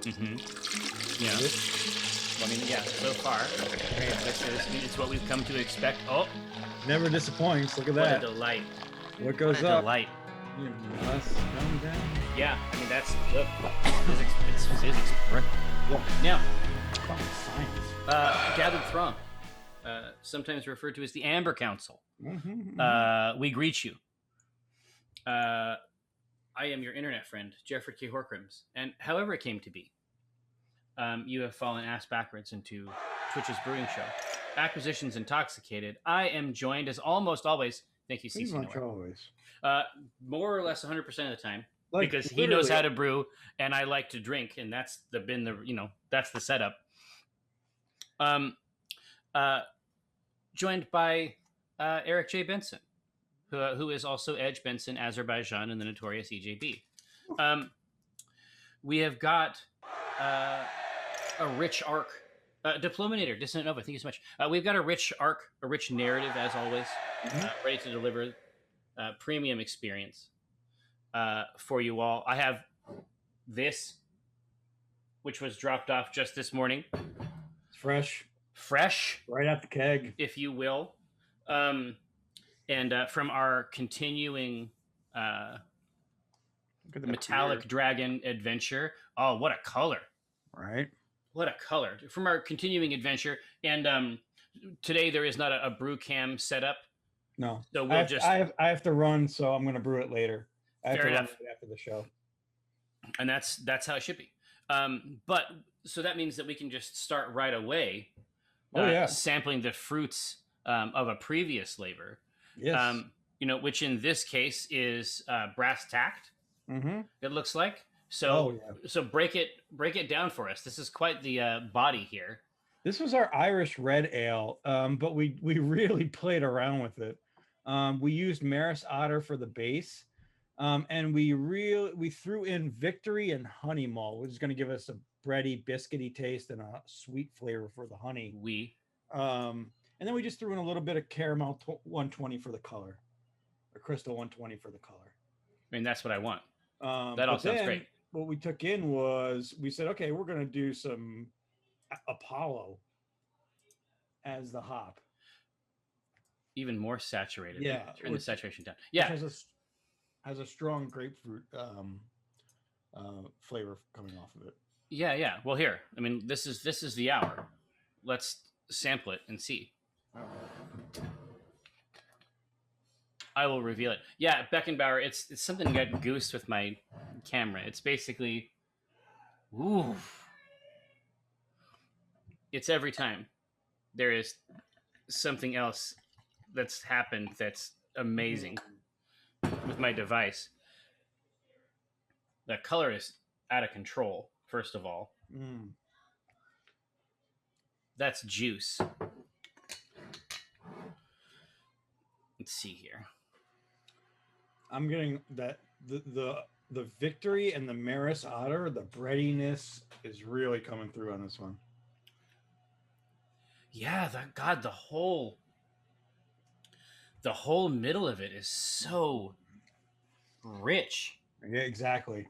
Yeah. Well, I mean, yeah. So far, it's what we've come to expect. Oh, never disappoints. Look at that. What a delight. What goes what a up? Delight. You must come down. Yeah, I mean that's look. It's physics. Right? Now, gathered throng, sometimes referred to as the Amber Council. We greet you. I am your internet friend, Jeffrey K. Horcrims, and however it came to be, you have fallen ass backwards into Twitch's brewing show, Acquisitions Intoxicated. I am joined, as almost always, thank you, Pretty CC much always. more or less 100% of the time, Like, because he knows how to brew, and I like to drink, and that's that's the setup. Joined by Eric J. Benson, who is also Edge Benson, Azerbaijan, and the notorious EJB. We have got a rich arc. Diplominator, Dissonant Nova, thank you so much. We've got a rich arc, a rich narrative, as always, ready to deliver premium experience for you all. I have this, which was dropped off just this morning. Fresh, right out the keg, if you will. And from our continuing Metallic Dragon adventure. Oh, what a color! Right. What a color. From our continuing adventure. And today there is not a brew cam setup. No. So I have to run, so I'm going to brew it later. I have Fair to enough. run after the show. And that's how it should be. But so that means that we can just start right away. Sampling the fruits of a previous labor. Yes. Which in this case is brass tacked. It looks like. So so break it down for us. This is quite the body here. This was our Irish red ale, but we really played around with it. We used Maris Otter for the base, and we threw in Victory and honey malt, which is going to give us a bready, biscuity taste and a sweet flavor for the honey. And then we just threw in a little bit of caramel 120 for the color, or crystal 120 for the color. I mean, that's what I want. That all sounds great. What we took in was, we said, okay, we're going to do some Apollo as the hop. Even more saturated. Yeah. Turn the saturation down. Yeah. Has a strong grapefruit flavor coming off of it. Yeah. Well, here, I mean, this is the hour. Let's sample it and see. I will reveal it. Yeah, Beckenbauer, it's something that got goosed with my camera. It's basically, it's every time there is something else that's happened that's amazing with my device. The color is out of control, first of all. That's juice. Let's see here. I'm getting that the Victory and the Maris Otter, the breadiness is really coming through on this one. Yeah, the whole middle of it is so rich. Yeah, exactly.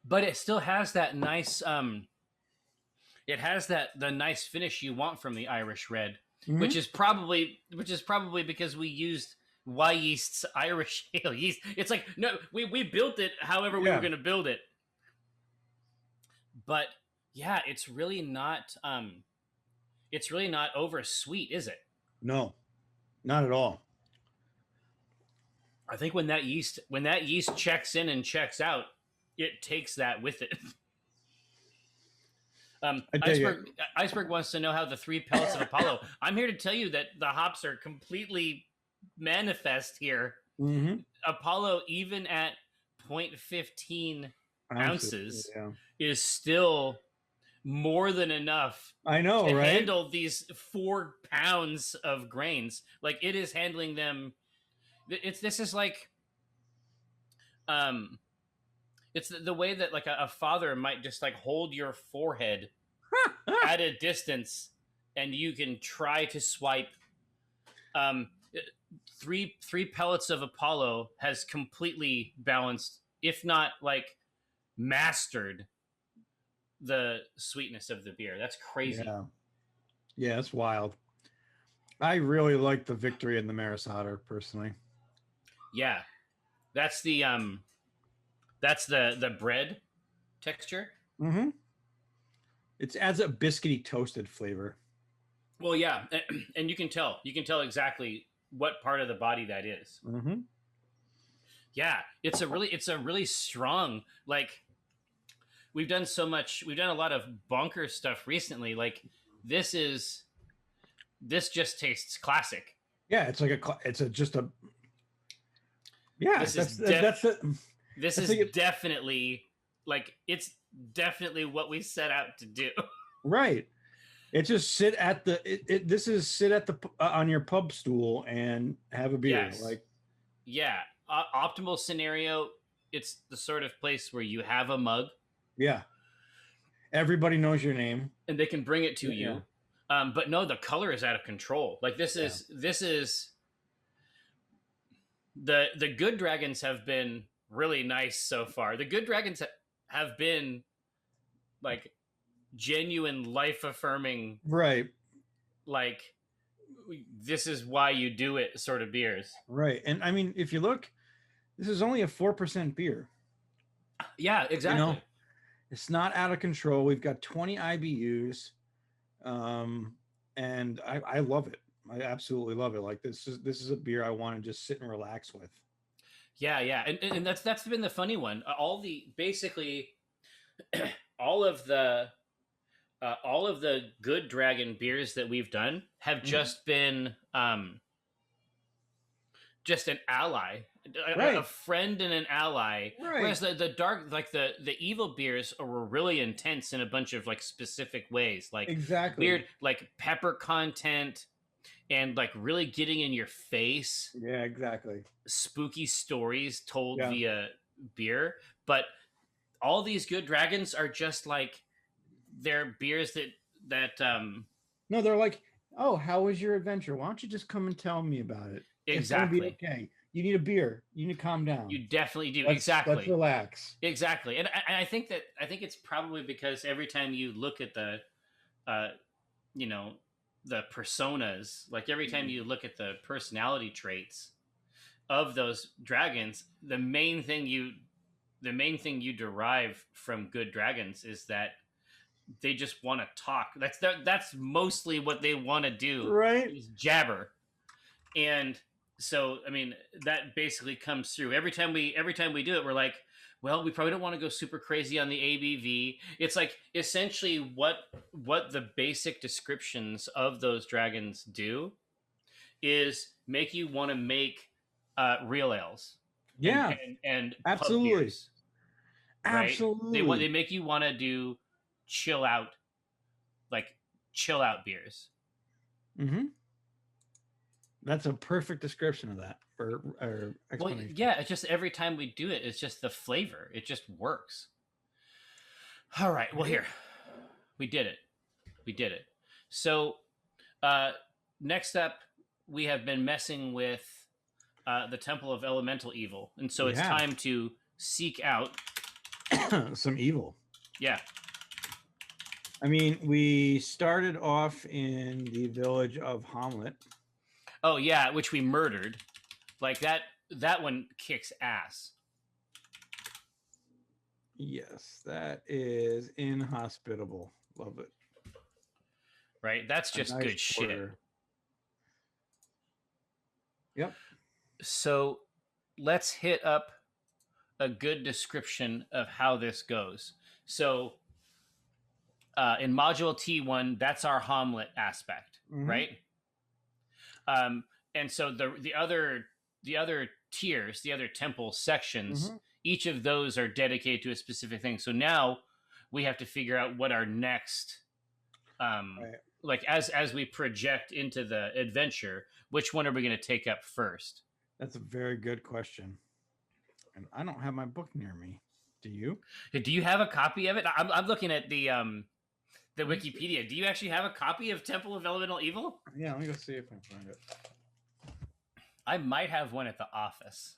But it still has that nice it has the nice finish you want from the Irish red, which is probably because we used yeast's Irish ale yeast. It's like, no, we built it however we were going to build it. But yeah, it's really not over sweet, is it? No. Not at all. I think when that yeast checks in and checks out, it takes that with it. Iceberg wants to know how the 3 pellets of Apollo. I'm here to tell you that the hops are completely manifest here. Apollo, even at 0.15 ounces, is still more than enough. I know, to right? handle these 4 pounds of grains. Like, it is handling them. This is like, it's the way that like a father might just like hold your forehead at a distance, and you can try to swipe. 3 pellets of Apollo has completely balanced if not like mastered the sweetness of the beer. That's crazy. Yeah. Yeah, it's wild. I really like the Victory and the Maris Otter personally. Yeah. That's the bread texture. Mm-hmm. It adds a biscuity toasted flavor. Well, yeah, and you can tell exactly what part of the body that is. Mm-hmm. Yeah, it's a really strong, like, we've done a lot of bonkers stuff recently. Like, this just tastes classic. Yeah, it's like just a yeah. This That's is that's it. This I is think definitely like it's definitely what we set out to do. right. It just sit at the this is sit at the on your pub stool and have a beer. Yes. Like Yeah, optimal scenario. It's the sort of place where you have a mug. yeah, everybody knows your name and they can bring it to Yeah. you. But no, the color is out of control. Like this is the Good Dragons have been really nice so far. The Good Dragons have been like genuine life affirming, right. like this is why you do it sort of beers. Right. And I mean, if you look, this is only a 4% beer. Yeah, exactly. You know, it's not out of control. We've got 20 IBUs. And I love it. I absolutely love it. Like this is a beer I want to just sit and relax with. Yeah, yeah. And that's been the funny one. All the basically all of the Good Dragon beers that we've done have just been just an ally, Right. a friend and an ally. Right. Whereas the dark, like the evil beers, were really intense in a bunch of like specific ways, like Exactly. weird, like pepper content, and like really getting in your face. Yeah, exactly. Spooky stories told Yeah. via beer, but all these Good Dragons are just like they're beers that No, they're like, oh, how was your adventure? Why don't you just come and tell me about it? Exactly. It's gonna be okay. You need a beer. You need to calm down. You definitely do. Let's relax. Exactly. And I think it's probably because every time you look at the you know, the personas, like every time you look at the personality traits of those dragons, the main thing you derive from Good Dragons is that they just want to talk. That's mostly what they want to do. Right. Is jabber. And so, I mean, that basically comes through every time we do it. We're like, well, we probably don't want to go super crazy on the ABV. It's like essentially what the basic descriptions of those dragons do is make you want to make real ales. Yeah, and absolutely, pub beers, right? Absolutely. They make you want to do chill out beers. Mm-hmm. That's a perfect description of that, or explanation. Well, yeah, it's just every time we do it, it's just the flavor. It just works. All right. Well, here we did it. So next up, we have been messing with the Temple of Elemental Evil, and so it's time to seek out some evil. Yeah. I mean, we started off in the village of Hamlet. Oh yeah, which we murdered. Like that one kicks ass. Yes, that is inhospitable. Love it. Right? That's just nice good shit. Yep. So let's hit up a good description of how this goes. So in module T1, that's our Hamlet aspect, right? And so the other tiers, the other temple sections, each of those are dedicated to a specific thing. So now we have to figure out what our next, like as we project into the adventure, which one are we going to take up first? That's a very good question. And I don't have my book near me. Do you? Do you have a copy of it? I'm looking at the Wikipedia. Do you actually have a copy of Temple of Elemental Evil? Yeah, let me go see if I can find it. I might have one at the office.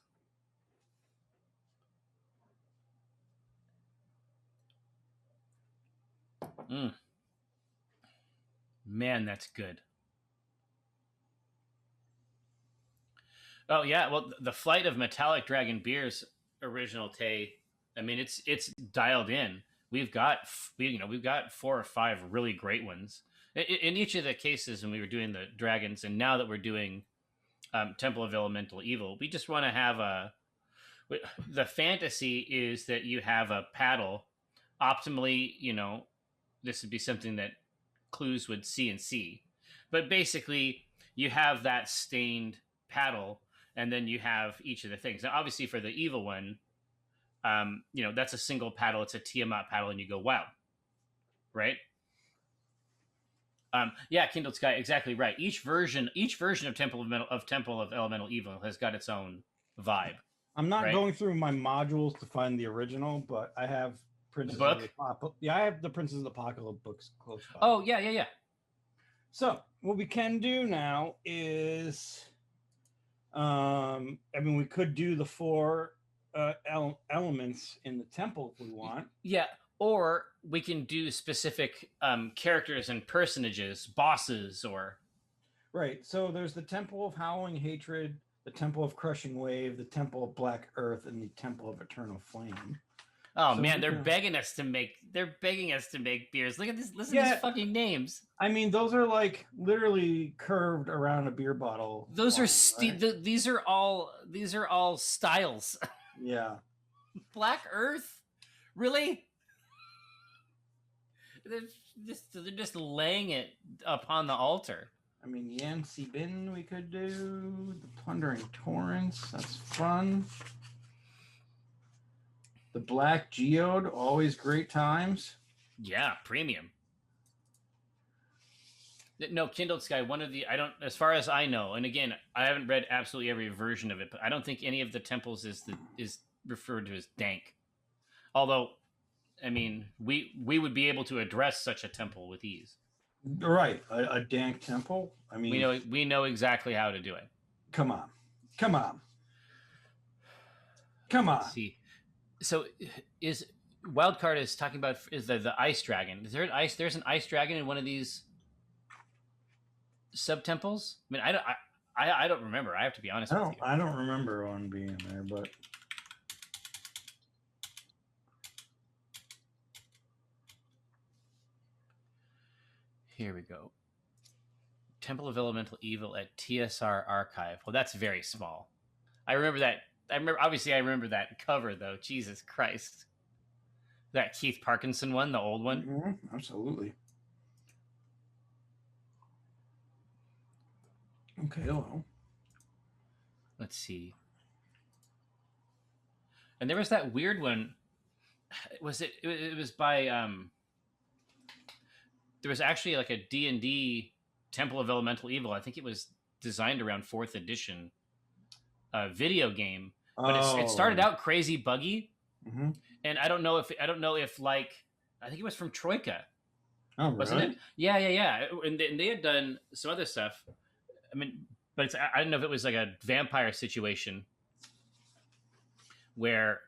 Mm. Man, that's good. Oh yeah, well, the Flight of Metallic Dragon Beer's original Tay. I mean, it's dialed in. We've got 4 or 5 really great ones in each of the cases when we were doing the dragons, and now that we're doing Temple of Elemental Evil, we just want to have a. The fantasy is that you have a paddle, optimally. This would be something that clues would see and see, but basically you have that stained paddle, and then you have each of the things. Now, obviously, for the evil one, that's a single paddle. It's a Tiamat paddle, and you go wow, right? Yeah, Kindled Sky, exactly right. Each version of Temple of Elemental Evil has got its own vibe. I'm not Right? going through my modules to find the original, but I have The Princes of the book. Apocalypse. Yeah, I have the Princes of the Apocalypse books close by. Oh yeah, yeah, yeah. So what we can do now is, we could do the 4 elements in the temple if we want. Yeah, or we can do specific characters and personages, bosses, or Right. So there's the Temple of Howling Hatred, the Temple of Crushing Wave, the Temple of Black Earth, and the Temple of Eternal Flame. oh man, they're begging us to make beers. Look at this. Listen to these fucking names. I mean, those are like literally curved around a beer bottle. Those are these are all styles. Yeah. Black Earth, really? They're just laying it upon the altar. I mean, Yancy Bin we could do. The Plundering Torrents, that's fun. The Black Geode, always great times. Yeah, premium. No, Kindled Sky, as far as I know, and again, I haven't read absolutely every version of it, but I don't think any of the temples is referred to as dank. Although, I mean, we would be able to address such a temple with ease. Right, a dank temple. I mean, we know exactly how to do it. Come on. Let's see, so is Wildcard is talking about is the ice dragon? Is there There's an ice dragon in one of these sub temples? I mean, I don't remember. I have to be honest with you. I don't remember one being there, but here we go. Temple of Elemental Evil at TSR Archive. Well, that's very small. I remember that. I remember that cover though. Jesus Christ. That Keith Parkinson one, the old one. Mm-hmm, absolutely. Okay, well. Let's see. And there was that weird one. It was by there was actually like a D&D Temple of Elemental Evil. I think it was designed around 4th edition video game, but it started out crazy buggy. Mm-hmm. And I don't know if like I think it was from Troika. Oh, wasn't really? it? Yeah. And they had done some other stuff. I mean, but I don't know if it was like a vampire situation where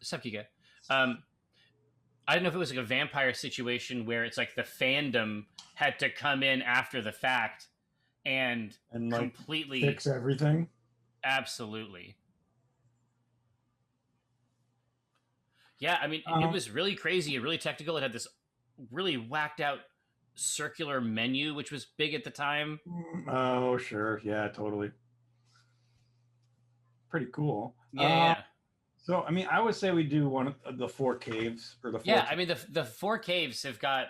Subkika. I don't know if it was like a vampire situation where it's like the fandom had to come in after the fact and like completely fix everything. Absolutely. Yeah, I mean, it was really crazy and really technical. It had this really whacked out circular menu, which was big at the time. Oh, sure. Yeah, totally. Pretty cool. Yeah. So, I mean, I would say we do one of the 4 caves or the 4. Yeah, I mean, the 4 caves have got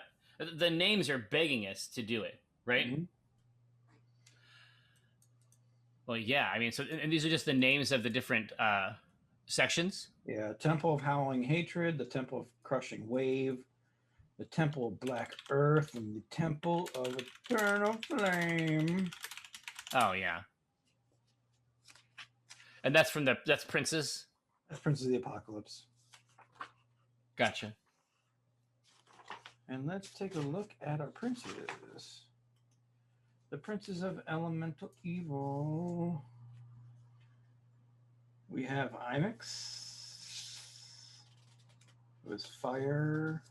the names are begging us to do it, right? Mm-hmm. Well, yeah, I mean, so and these are just the names of the different sections. Yeah, Temple of Howling Hatred, the Temple of Crushing Wave, the Temple of Black Earth, and the Temple of Eternal Flame. Oh yeah, and that's Princes. That's Princes of the Apocalypse. Gotcha. And let's take a look at our princes. The Princes of Elemental Evil. We have Imix. It was fire.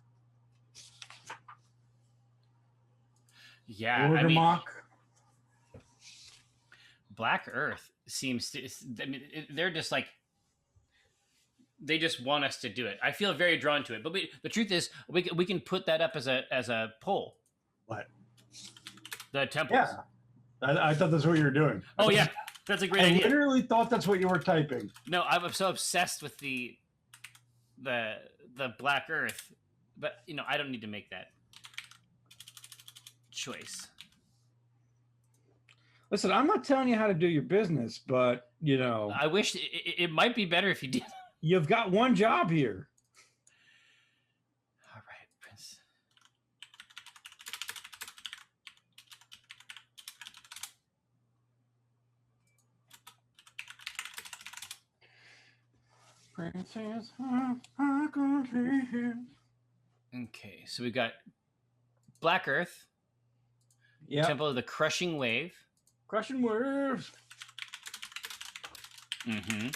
Yeah, I mean, Orgamok. Black Earth seems to. I mean, they're just like they just want us to do it. I feel very drawn to it. But the truth is, we can put that up as a poll. What? The temples. Yeah. I thought that's what you were doing. Oh yeah, that's a great I idea. literally thought that's what you were typing. No, I'm so obsessed with the Black Earth, but I don't need to make that choice. Listen, I'm not telling you how to do your business, but I wish it might be better if you did. You've got one job here. All right, Prince. Princess, okay, so we got Black Earth. Yeah. Temple of the Crushing Wave. Crushing Waves. Mm-hmm.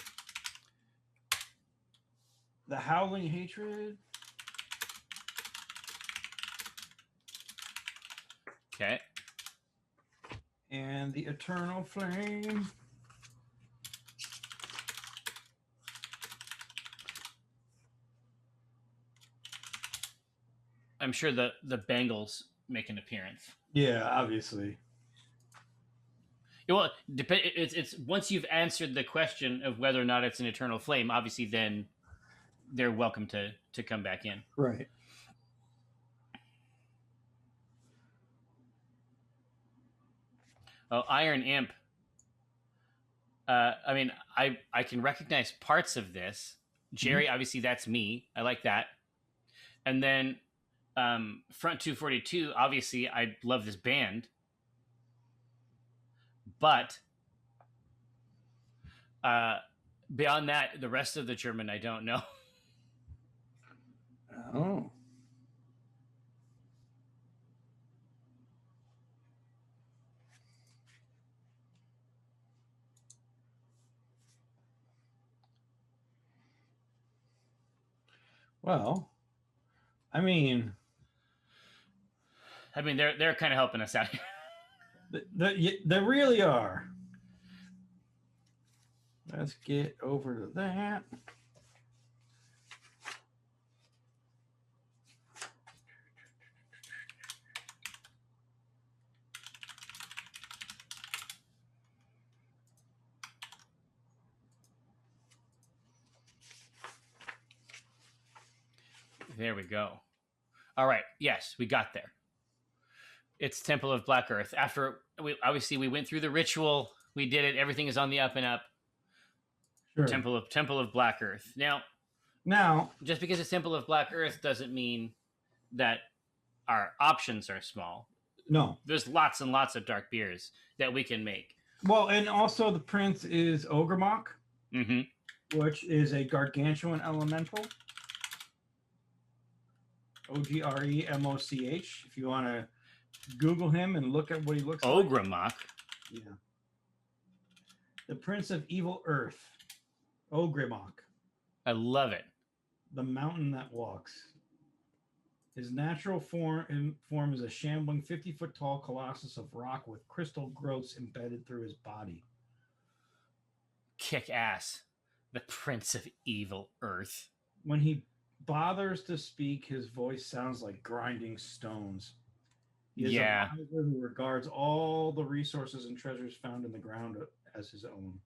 The Howling Hatred. Okay. And the Eternal Flame. I'm sure the Bengals make an appearance. Yeah, obviously. Well, it's once you've answered the question of whether or not it's an eternal flame, obviously then they're welcome to come back in. Right. Oh, Iron Imp. I mean, I can recognize parts of this. Jerry, obviously that's me. I like that. And then Front 242, obviously I love this band. But beyond that, the rest of the German I don't know. Oh. Well, I mean, they're kind of helping us out here. They really are. Let's get over to that. There we go. All right. Yes, we got there. It's Temple of Black Earth. After we went through the ritual, we did it. Everything is on the up and up. Sure. Temple of Black Earth. Now, just because it's Temple of Black Earth doesn't mean that our options are small. No. There's lots and lots of dark beers that we can make. Well, and also the prince is Ogremok, which is a gargantuan elemental. Ogremoch. If you want to Google him and look at what he looks like. Ogremok. Yeah. The Prince of Evil Earth. Ogremok. I love it. The mountain that walks. His natural form is a shambling 50-foot tall colossus of rock with crystal growths embedded through his body. Kick ass. The Prince of Evil Earth. When he bothers to speak, his voice sounds like grinding stones. He is a miser who regards all the resources and treasures found in the ground as his own.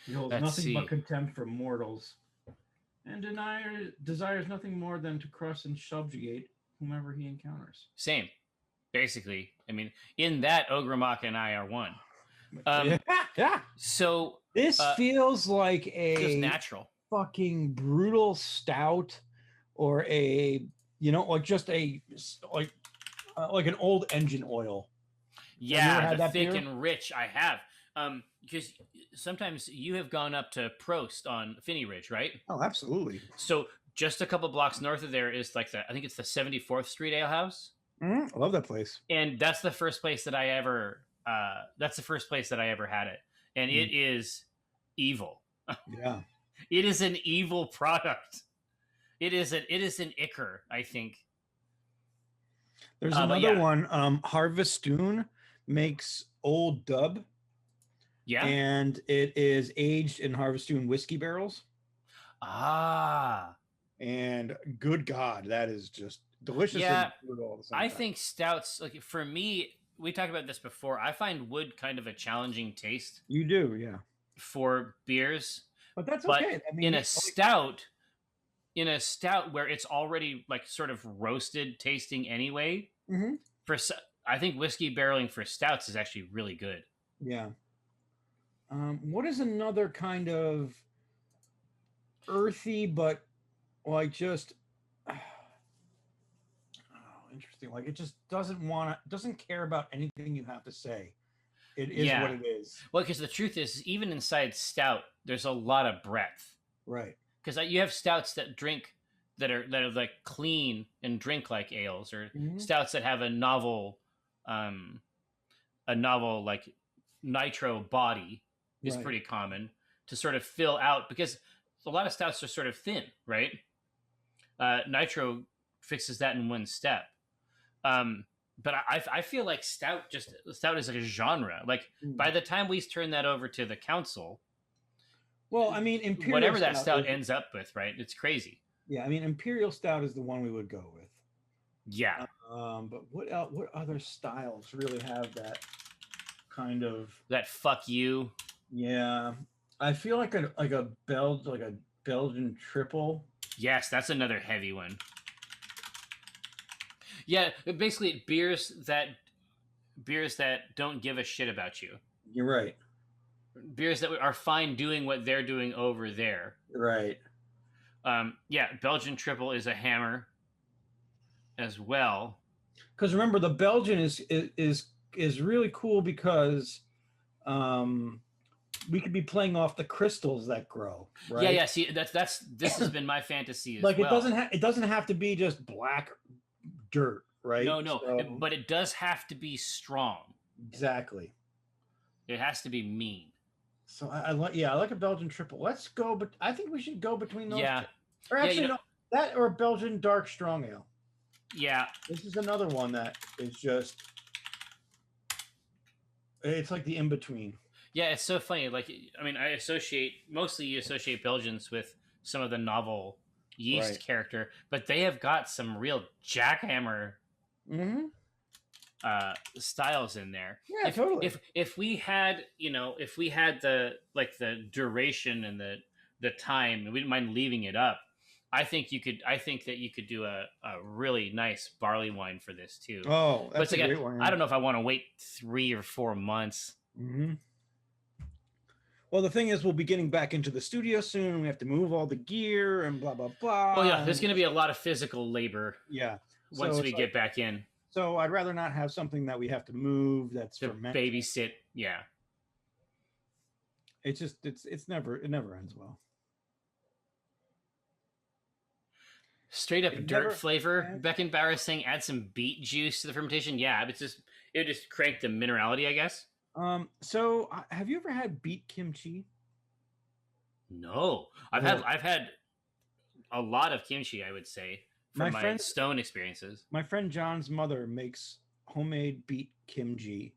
He holds nothing but contempt for mortals and desires nothing more than to crush and subjugate whomever he encounters. Same. Basically. I mean, in that, Ogremok and I are one. Yeah. So this feels like feels natural. Fucking brutal stout, or like an old engine oil. Yeah, the thick and rich. I have, because sometimes you have gone up to Prost on Finney Ridge, right? Oh, absolutely. So just a couple blocks north of there is I think it's the 74th Street Ale House. I love that place, and that's the first place that I ever. That's the first place that I ever had it, and it is evil. Yeah. It is an evil product. It is an ichor, I think. There's But another yeah, one. Harvestoon makes Old Dub, yeah. and it is aged in Harvestoon whiskey barrels. Ah, And good God, that is just delicious and yeah. brutal at the same I time. think stouts, like for me, we talked about this before. I find wood kind of a challenging taste You do, yeah. for beers, But that's but okay. I in mean, a stout, in a stout where it's already like sort of roasted tasting anyway, mhm, for I think whiskey barreling for stouts is actually really good. yeah. What is another kind of earthy, but like just oh, interesting. Like it just doesn't care about anything you have to say. It is what Yeah. it is. Well, because the truth is, even inside stout, there's a lot of breadth. Right. Because you have stouts that drink that are like clean and drink like ales, or Mhm. stouts that have um, a novel like nitro body is Right. pretty common to sort of fill out because a lot of stouts are sort of thin, right? Nitro fixes that in one step. Um, but I feel like stout is like a genre. Like Mm. by the time we turn that over to the council, Well, I mean, Imperial whatever that Stout stout is, ends up with, right? It's crazy. yeah, I mean, Imperial Stout is the one we would go with. Yeah, But what else, what other styles really have that kind of, that fuck you. yeah. I feel like a Belgian triple. Yes, that's another heavy one. Yeah, basically beers that don't give a shit about you. You're right. Beers that are fine doing what they're doing over there. Right. Yeah, Belgian triple is a hammer as well. Because remember, the Belgian is really cool because um, we could be playing off the crystals that grow, Yeah, right? yeah. See, this has been my fantasy as Like well. it doesn't have to be just black dirt, right? No, no, So but it does have to be strong. exactly. It has to be mean. So I like, yeah, I like a Belgian triple. Let's go, but I think we should go between those Yeah, two. Or yeah. actually, no, that or a Belgian dark strong ale. Yeah, This is another one that is just, it's like the in between. yeah. It's so funny. Like, I mean, mostly you associate Belgians with some of the novel yeast Right. character, but they have got some real jackhammer Mm-hmm. styles in there. Yeah, If totally. if we had if we had the duration and the time, and we didn't mind leaving it up, I think that you could do a really nice barley wine for this too. Oh, But that's it's a like great one. I don't know if I want to wait 3 or 4 months. Mm-hmm. Well, the thing is, we'll be getting back into the studio soon. We have to move all the gear and blah blah blah. Well, yeah, there's going to be a lot of physical labor Yeah. once So we it's like, get back in so I'd rather not have something that we have to move that's to fermented. babysit. Yeah. It's just it never ends well. Straight up It dirt never flavor. ends. Beckenbauer is saying add some beet juice to the fermentation. Yeah, it would just crank the minerality, I guess. So have you ever had beet kimchi? No, I've had a lot of kimchi. I would say My from my friend stone experiences. my friend John's mother makes homemade beet kimchi,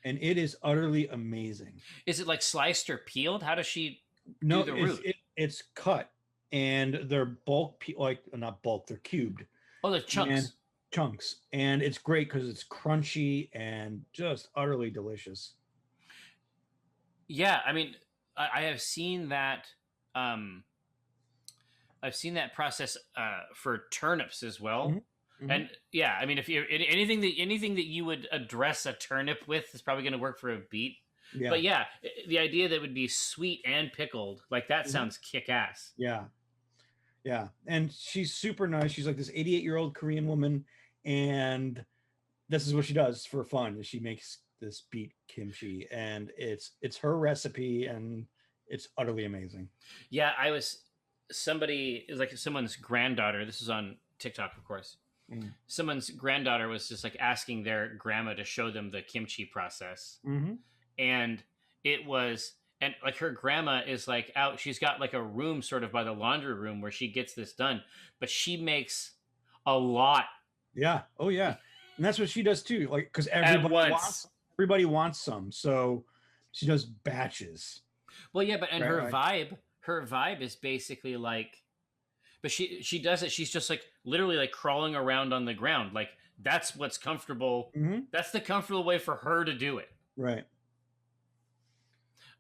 and it is utterly amazing. Is it like sliced or peeled? How does she do No, the root? it's cut, and they're like not bulk, they're cubed Oh, the and chunks. chunks, and it's great because it's crunchy and just utterly delicious. Yeah, I mean, I have seen that. Um, I've seen that process for turnips as well. Mm-hmm. And yeah, I mean, if you're anything that you would address a turnip with is probably going to work for a beet. Yeah. But yeah, the idea that it would be sweet and pickled, like that sounds kick ass. Yeah. Yeah. And she's super nice. She's like this 88-year-old Korean woman. And this is what she does for fun. She makes this beet kimchi, and it's her recipe, and it's utterly amazing. Yeah, somebody is like someone's granddaughter. This is on TikTok, of course. Someone's granddaughter was just like asking their grandma to show them the kimchi process. Mm-hmm. And like her grandma is like out, she's got like a room sort of by the laundry room where she gets this done, but she makes a lot Yeah. Oh yeah. And that's what she does too. Like because At once. everybody wants some, so she does batches. Well, yeah, but and Right. Right. her vibe is basically like, but she does it. She's just like literally like crawling around on the ground. Like that's what's comfortable. Mm-hmm. That's the comfortable way for her to do it. Right.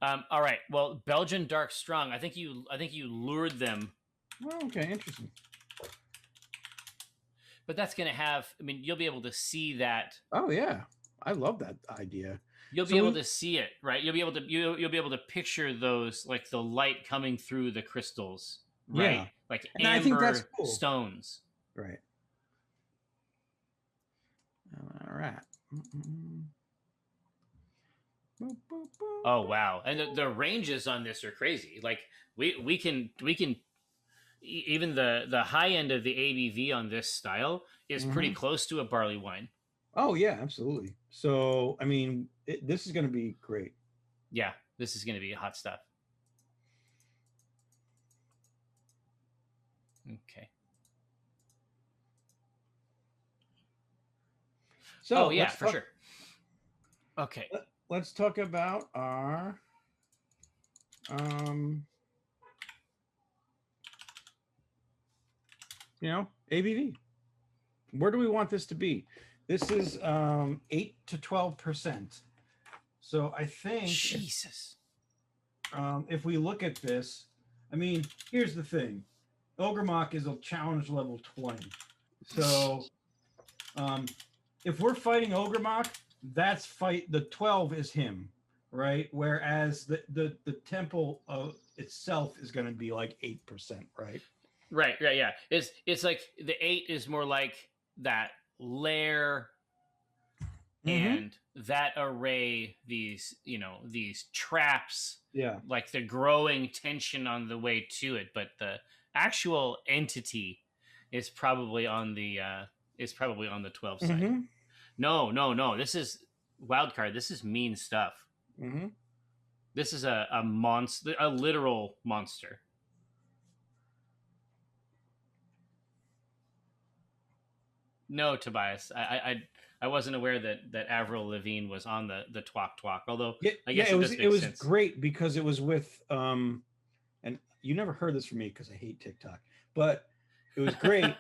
All right. Well, Belgian Dark Strong. I think you lured them. Oh, okay. Interesting. But that's gonna have. I mean, you'll be able to see that. Oh yeah, I love that idea. You'll be able to see it, right? You'll be able to you'll be able to picture those, like the light coming through the crystals, right? Yeah. Like And amber I think that's cool. stones. Right. All right. Oh wow! And the ranges on this are crazy. Like we can even the high end of the ABV on this style is pretty close to a barley wine. Oh yeah, absolutely. So I mean, this is going to be great. Yeah, this is going to be hot stuff. Okay. So oh yeah, for sure. Okay. Let's talk about our ABV. Where do we want this to be? This is 8 to 12%. So I think Jesus. If we look at this, I mean, here's the thing. Ogremok is a challenge level 20. So if we're fighting Ogremok, that's the 12 is him, right? Whereas the temple itself is going to be like 8%, right? Right, yeah. It's like the 8 is more like that lair and that array, these traps, like the growing tension on the way to it, but the actual entity is probably on the 12 side. No, this is wildcard. This is mean stuff. This is a monster, a literal monster. No, Tobias, I wasn't aware that Avril Lavigne was on the Twok. Although I guess it was great because it was with and you never heard this from me because I hate TikTok, but it was great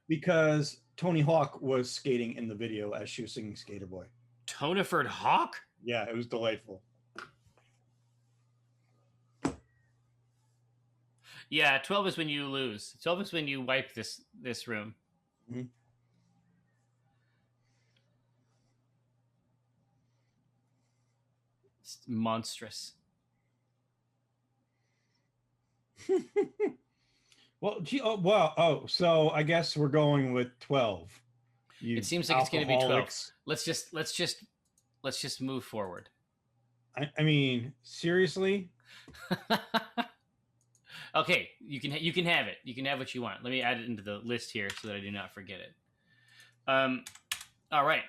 because Tony Hawk was skating in the video as she was singing Skater Boy. Toniford Hawk? Yeah, it was delightful. Yeah, 12 is when you lose. 12 is when you wipe this room. It's monstrous. Well, so I guess we're going with 12. It seems like it's going to be 12. Let's just move forward. I mean, seriously? Okay, you can have it. You can have what you want. Let me add it into the list here so that I do not forget it. All right.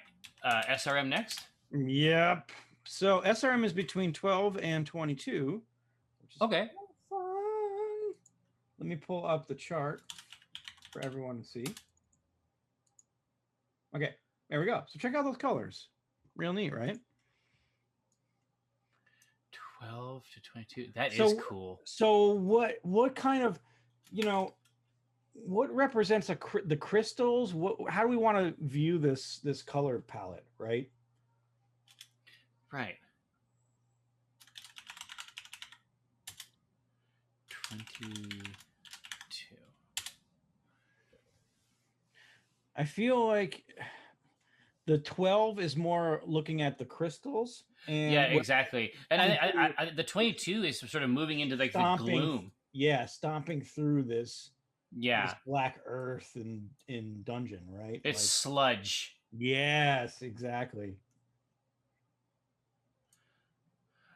SRM next? Yep. So SRM is between 12 and 22. Which is okay. Fun. Let me pull up the chart for everyone to see. Okay, there we go. So check out those colors. Real neat, right? 12 to 22. That is cool. So what kind of, what represents the crystals? How do we want to view this color palette, right? Right. 22. I feel like the 12 is more looking at the crystals. And yeah, exactly. And I the 22 is sort of moving into like the gloom. Yeah, stomping through this. Yeah. This black earth in dungeon, right? It's like sludge. Yes, exactly.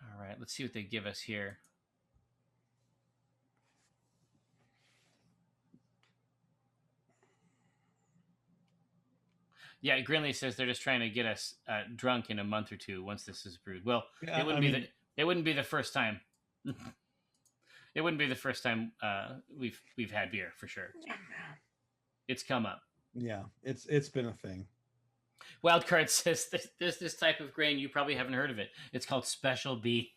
All right, let's see what they give us here. Yeah, Grinley says they're just trying to get us drunk in a month or two once this is brewed. Well, it wouldn't be the first time. It wouldn't be the first time we've had beer for sure. It's come up. Yeah, it's been a thing. Wildcard says there's this type of grain you probably haven't heard of it. It's called Special B.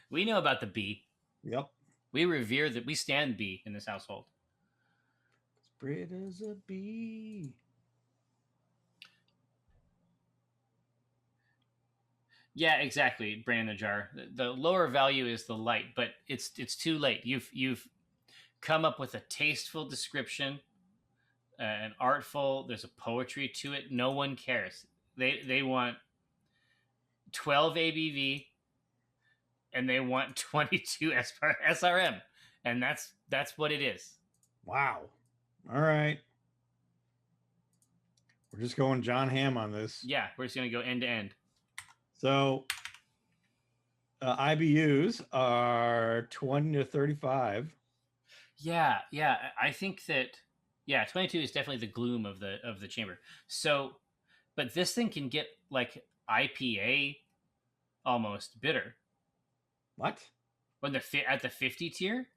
We know about the B. Yep. We revere that. We stand B in this household. Spread as a bee. Yeah, exactly. Brain in the jar. The lower value is the light, but it's too late. You've come up with a tasteful description, an artful. There's a poetry to it. No one cares. They want 12 ABV and they want 22 SRM, and that's what it is. Wow. All right. We're just going John Hamm on this. Yeah, we're just gonna go end to end. So IBUs are 20 to 35. Yeah, I think that 22 is definitely the gloom of the chamber. So, but this thing can get like IPA almost bitter. What? When at the 50 tier?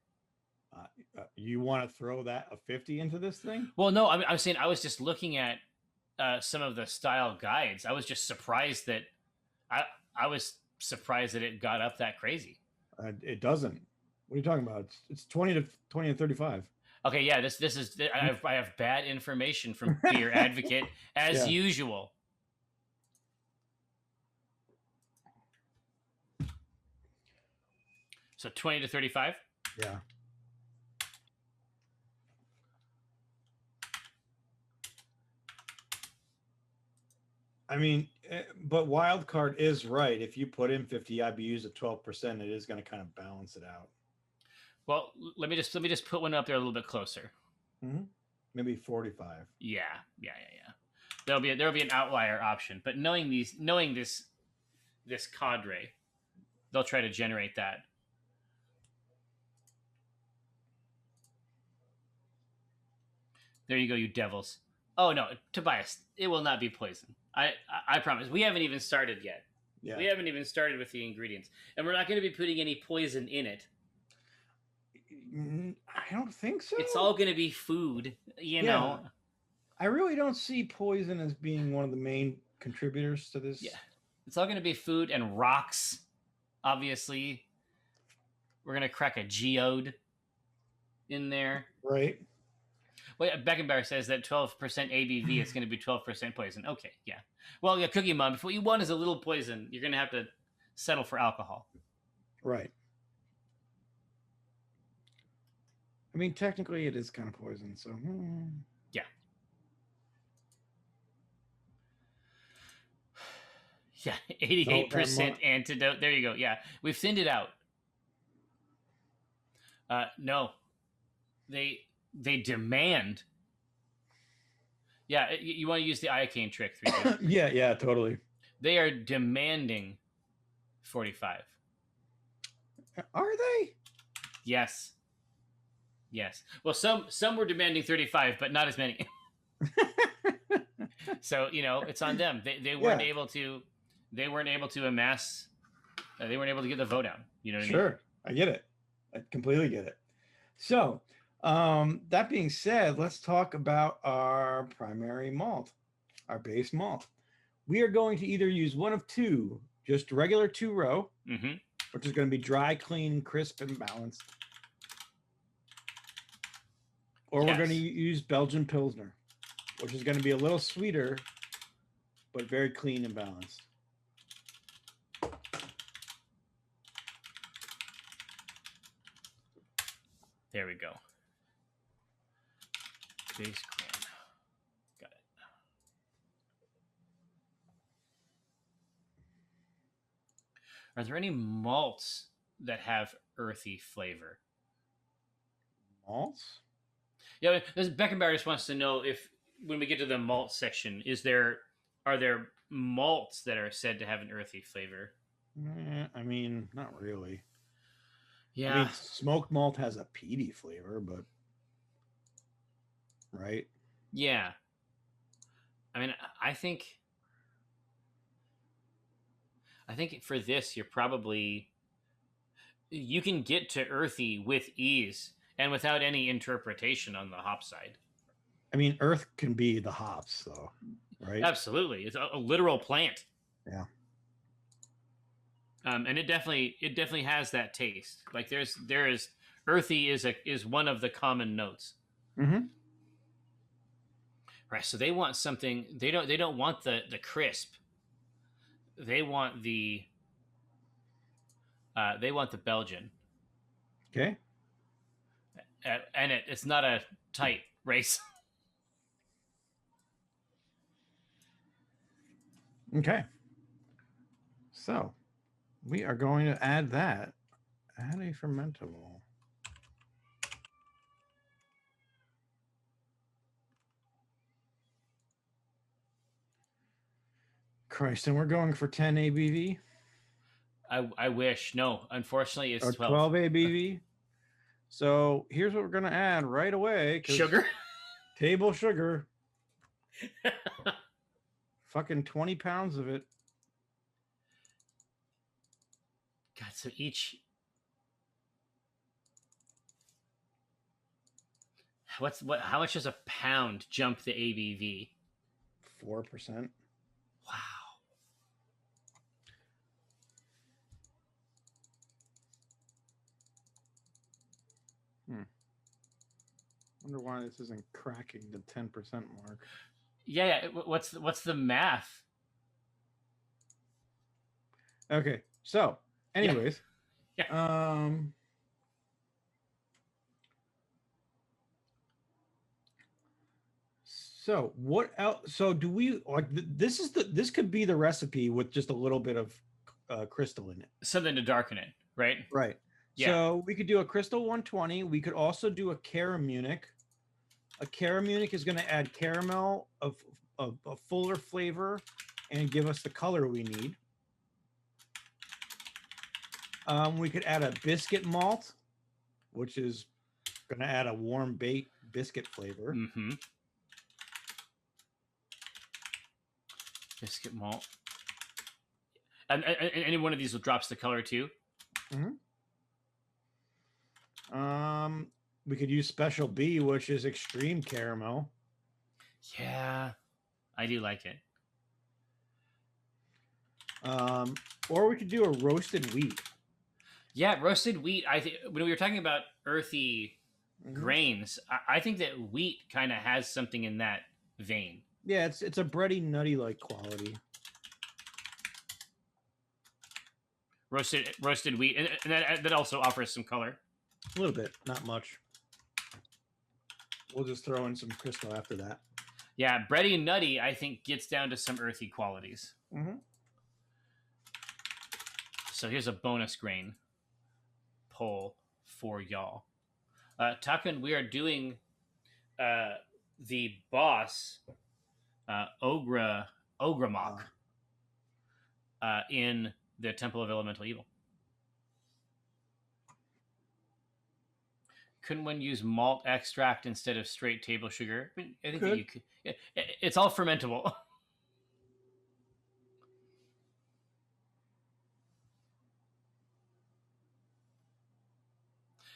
You want to throw that a 50 into this thing? Well, no, I'm saying I was just looking at some of the style guides. I was just surprised that I was surprised that it got up that crazy. It doesn't. What are you talking about? It's 20 to 35. Okay, yeah, this is I have bad information from Beer Advocate as usual. So 20 to 35? Yeah. I mean, but Wildcard is right. If you put in 50 IBUs at 12%, it is going to kind of balance it out. Well, let me just put one up there a little bit closer. Mm-hmm. Maybe 45. Yeah. There'll be an outlier option, but knowing this cadre, they'll try to generate that. There you go, you devils. Oh no, Tobias, it will not be poison. I promise. We haven't even started yet. Yeah. We haven't even started with the ingredients, and we're not going to be putting any poison in it. I don't think so. It's all going to be food, you know. I really don't see poison as being one of the main contributors to this. Yeah, it's all going to be food and rocks. Obviously, we're going to crack a geode in there, right? Well, Beckenbauer says that 12% ABV is going to be 12% poison. Okay, yeah. Well, yeah, Cookie Mom, if what you want is a little poison, you're going to have to settle for alcohol. Right. I mean, technically it is kind of poison, so... Yeah. Yeah, 88% antidote. There you go. Yeah, we've thinned it out. No. They demand. Yeah, you want to use the iocane trick. Yeah, totally. They are demanding 45. Are they? Yes. Well, some were demanding 35, but not as many. So it's on them. They weren't able to. They weren't able to amass. They weren't able to get the vote out. You know what I mean? Sure, I get it. I completely get it. So. That being said, let's talk about our primary malt, our base malt. We are going to either use one of two, just regular 2-row, which is going to be dry, clean, crisp, and balanced. Or we're going to use Belgian Pilsner, which is going to be a little sweeter, but very clean and balanced. There we go. Base grain. Got it. Are there any malts that have earthy flavor? Malts? Yeah, Beckenbauer just wants to know if, when we get to the malt section, are there malts that are said to have an earthy flavor? I mean, not really. Yeah. I mean, smoked malt has a peaty flavor, but... Right? Yeah. I mean, I think for this, you can get to earthy with ease and without any interpretation on the hop side. I mean, earth can be the hops, though, right? Absolutely, it's a literal plant. Yeah. And it definitely has that taste. Like there is earthy is one of the common notes. Mm-hmm. Right. So they want something. They don't want the crisp. They want the Belgian. Okay. And it's not a tight race. Okay. So we are going to add that. Add a fermentable. Christ, and we're going for 10 ABV? I wish. No, unfortunately, it's Or 12 ABV? So here's what we're going to add right away. Sugar? Table sugar. Fucking 20 pounds of it. God, so each... How much does a pound jump the ABV? 4%. Wow. Wonder why this isn't cracking the 10% mark. Yeah. What's the math? Okay, so anyways, Yeah. So what else? So do we like this could be the recipe with just a little bit of crystal in it. Something to darken it, right? Right. Yeah. So we could do a crystal 120. We could also do a caramunic. A caramunic is going to add caramel of a fuller flavor and give us the color we need. We could add a biscuit malt, which is going to add a warm bait biscuit flavor. Mm-hmm. Biscuit malt. And any one of these will drops the color too. Mm-hmm. We could use Special B, which is extreme caramel. Yeah, I do like it. Or we could do a roasted wheat. Yeah, roasted wheat. I think when we were talking about earthy grains, I think that wheat kind of has something in that vein. Yeah, it's a bready, nutty like quality. Roasted wheat, and that also offers some color. A little bit, not much. We'll just throw in some crystal after that. Yeah, bready and nutty, I think, gets down to some earthy qualities. Mm-hmm. So here's a bonus grain pull for y'all. Takun, we are doing the boss Ogramok in the Temple of Elemental Evil. Couldn't one use malt extract instead of straight table sugar? I think that you could. It's all fermentable.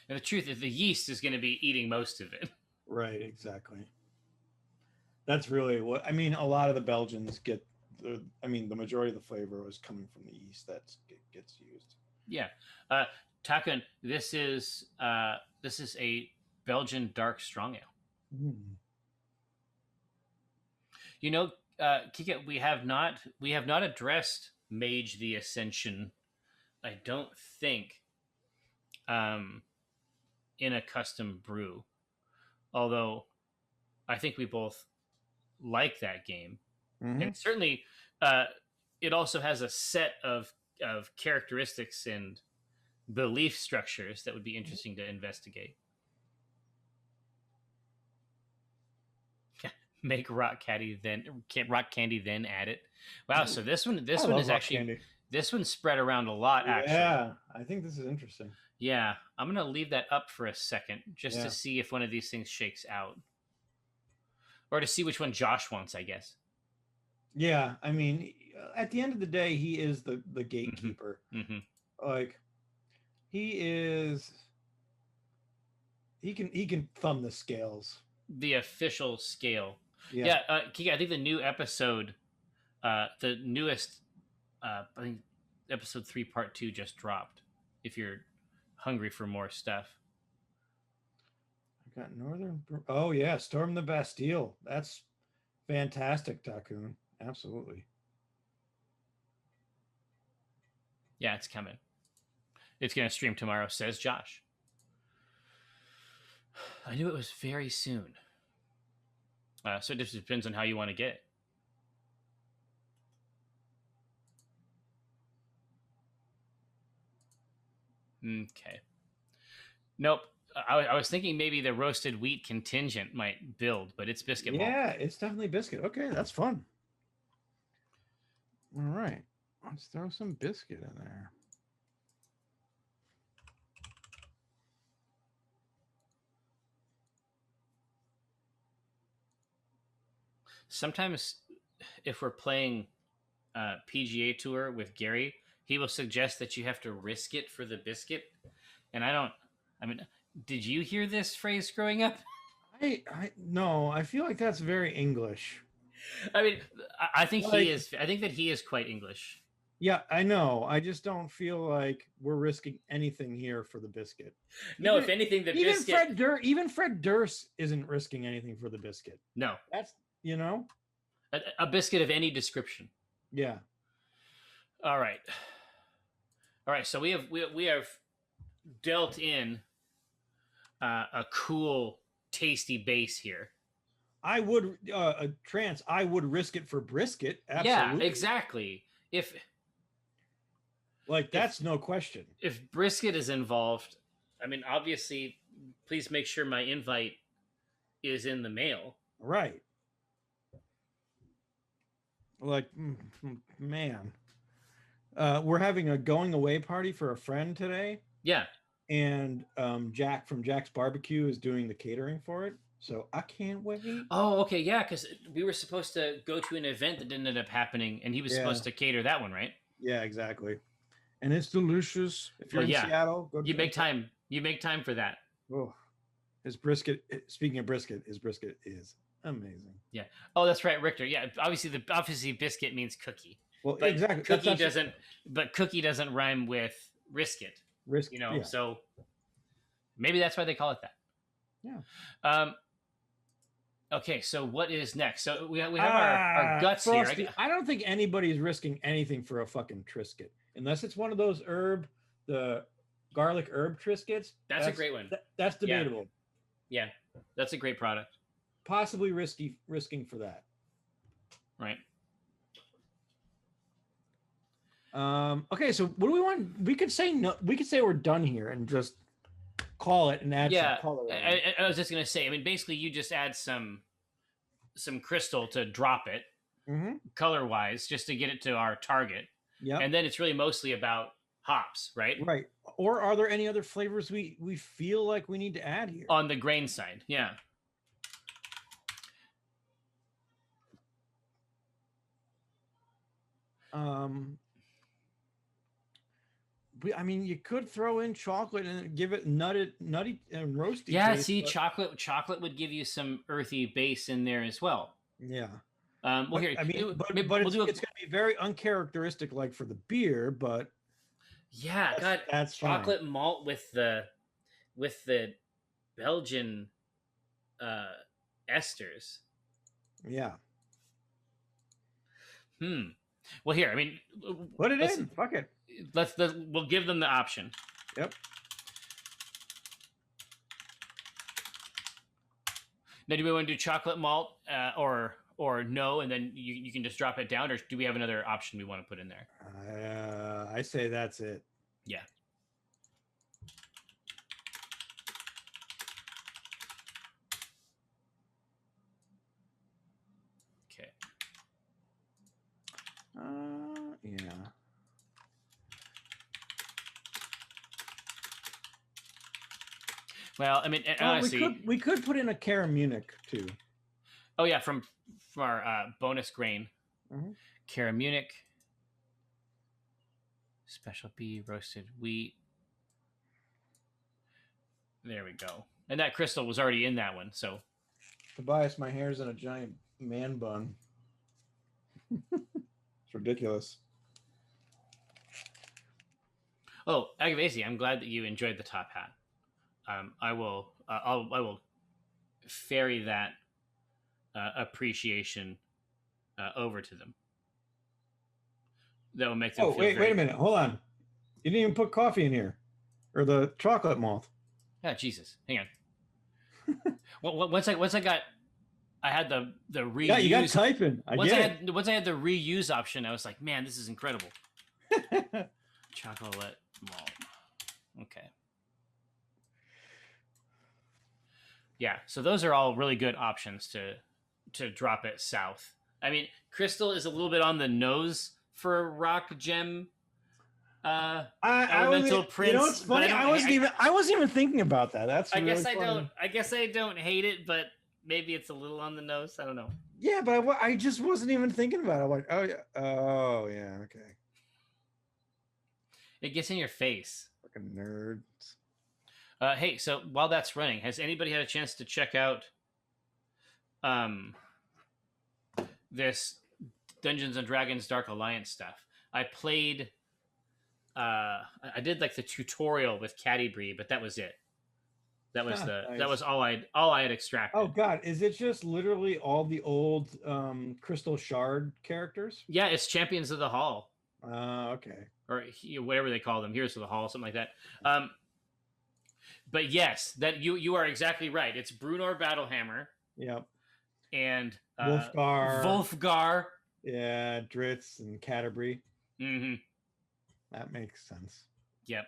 And the truth is, the yeast is going to be eating most of it. Right, exactly. That's really what I mean. A lot of the Belgians get. The majority of the flavor was coming from the yeast that gets used. Yeah, Takun, this is a Belgian dark strong ale. Mm. You know, Kika, we have not addressed Mage the Ascension. I don't think, in a custom brew, although I think we both like that game, and certainly it also has a set of characteristics and belief structures that would be interesting to investigate. Make rock candy, then add it. Wow, so this one is actually candy. This one spread around a lot. Actually, yeah, I think this is interesting. Yeah, I'm gonna leave that up for a second just to see if one of these things shakes out, or to see which one Josh wants, I guess. Yeah, I mean, at the end of the day, he is the gatekeeper. Mm-hmm. Like, he can thumb the scales. the official scale. Yeah, Kika, I think the new episode, the newest, I think episode 3, part 2 just dropped. If you're hungry for more stuff. I got Northern. Oh yeah, Storm the Bastille. That's fantastic, Takun. Absolutely. Yeah, it's coming. It's going to stream tomorrow, says Josh. I knew it was very soon. So it just depends on how you want to get it. Okay. Nope. I was thinking maybe the roasted wheat contingent might build, but it's biscuit malt. Yeah, it's definitely biscuit. Okay, that's fun. All right. Let's throw some biscuit in there. Sometimes if we're playing PGA Tour with Gary, he will suggest that you have to risk it for the biscuit. And I mean, did you hear this phrase growing up? No, I feel like that's very English. I mean, I think he is. I think that he is quite English. Yeah, I know. I just don't feel like we're risking anything here for the biscuit. No, if anything, the biscuit. Even Fred Durst isn't risking anything for the biscuit. No, that's a biscuit of any description. Yeah. All right. So we have dealt in a cool, tasty base here. I would I would risk it for brisket. Absolutely. Yeah, exactly. That's no question. If brisket is involved, I mean, obviously, please make sure my invite is in the mail. Right. Man, we're having a going away party for a friend today. Yeah. And Jack from Jack's Barbecue is doing the catering for it. So I can't wait. Oh, okay. Yeah, because we were supposed to go to an event that didn't end up happening, and he was supposed to cater that one, right? Yeah, exactly. And it's delicious. If you're in Seattle, go to make time. You make time for that. Oh, his brisket. Speaking of brisket, his brisket is amazing. Yeah. Oh, that's right, Richter. Yeah. Obviously, biscuit means cookie. Well, but exactly. Cookie doesn't. But cookie doesn't rhyme with risket. Yeah. So maybe that's why they call it that. Yeah. Okay, so what is next? So we have our guts Frosty, here. I don't think anybody's risking anything for a fucking Triscuit. Unless it's one of those the garlic herb Triscuits. That's a great one. That's debatable. Yeah, that's a great product. Possibly risking for that. Right. Okay, so what do we want? We could say no. We could say we're done here and just call it and add some color. I was just gonna say. I mean, basically, you just add some crystal to drop it, color wise, just to get it to our target. Yeah, and then it's really mostly about hops, right? Right. Or are there any other flavors we feel like we need to add here on the grain side? Yeah. I mean, you could throw in chocolate and give it nutty and roasty. Yeah, taste, see, chocolate would give you some earthy base in there as well. Yeah. Well, here, I mean, but it's going to be very uncharacteristic, like for the beer. But yeah, that's chocolate fine. Malt with the Belgian esters. Yeah. Well, here, I mean, put it in. Fuck it. We'll give them the option. Yep. Now, do we want to do chocolate malt or no, and then you can just drop it down, or do we have another option we want to put in there? I say that's it. Yeah. Okay. Yeah. Well, I mean, honestly, we could put in a Cara Munich too. Oh yeah, from our bonus grain, Cara Munich, special B roasted wheat. There we go, and that crystal was already in that one, so Tobias, my hair's in a giant man bun. It's ridiculous. Oh, Agavesi, I'm glad that you enjoyed the top hat. I will ferry that appreciation over to them. That will make them. Oh, wait a minute. Hold on. You didn't even put coffee in here, or the chocolate malt. Oh, Jesus, hang on. Well, once I had the reuse. Yeah, you got typing. Once I had the reuse option, I was like, man, this is incredible. Chocolate malt. Okay. Yeah, so those are all really good options to drop it south. I mean, crystal is a little bit on the nose for rock gem. Elemental Prince. You know what's funny? I wasn't even thinking about that. That's I guess I don't hate it, but maybe it's a little on the nose. I don't know. Yeah, but I just wasn't even thinking about it. I'm like, oh yeah, okay. It gets in your face. Fucking nerds. Hey, so while that's running, has anybody had a chance to check out this Dungeons and Dragons Dark Alliance stuff? I played I did like the tutorial with Caddybree, but that was it. That was nice. That was all I had extracted. Oh god, is it just literally all the old Crystal Shard characters? Yeah, it's Champions of the Hall. Okay. Or whatever they call them, Heroes of the Hall, something like that. But yes, that you are exactly right. It's Brunor Battlehammer. Yep. And Wolfgar. Yeah, Dritz and Caddybree. Mm-hmm. That makes sense. Yep.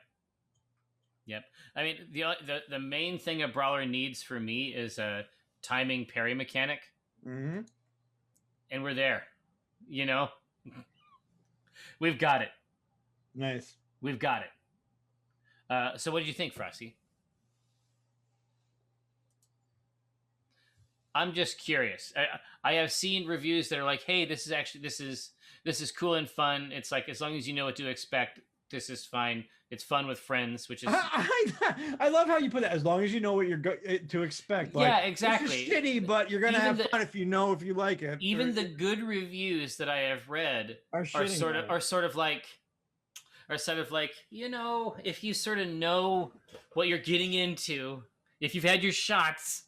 I mean, the main thing a brawler needs for me is a timing parry mechanic. Mm-hmm. And we're there. You know? We've got it. Nice. We've got it. So what did you think, Frosty? I'm just curious. I have seen reviews that are like, "Hey, this is cool and fun. It's like as long as you know what to expect, this is fine. It's fun with friends." Which is I love how you put it. As long as you know what you're to expect. Like, yeah, exactly. It's shitty, but you're gonna have fun if you like it. Even the good reviews that I have read are sort of like, you know, if you sort of know what you're getting into, if you've had your shots.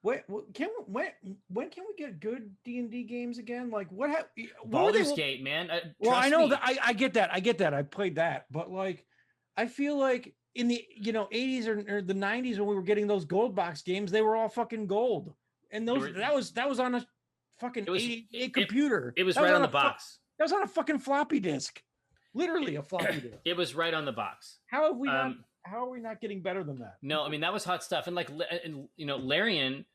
When can we get good D&D games again? Like what Baldur's Gate, man. Well, I know that I get that. I played that, but like I feel like in the 80s or the 90s when we were getting those gold box games, they were all fucking gold, and that was on a fucking 88 computer. It was right on the box. That was on a fucking floppy disk, literally a floppy disk. It was right on the box. How are we not getting better than that? No, I mean that was hot stuff, and like Larian,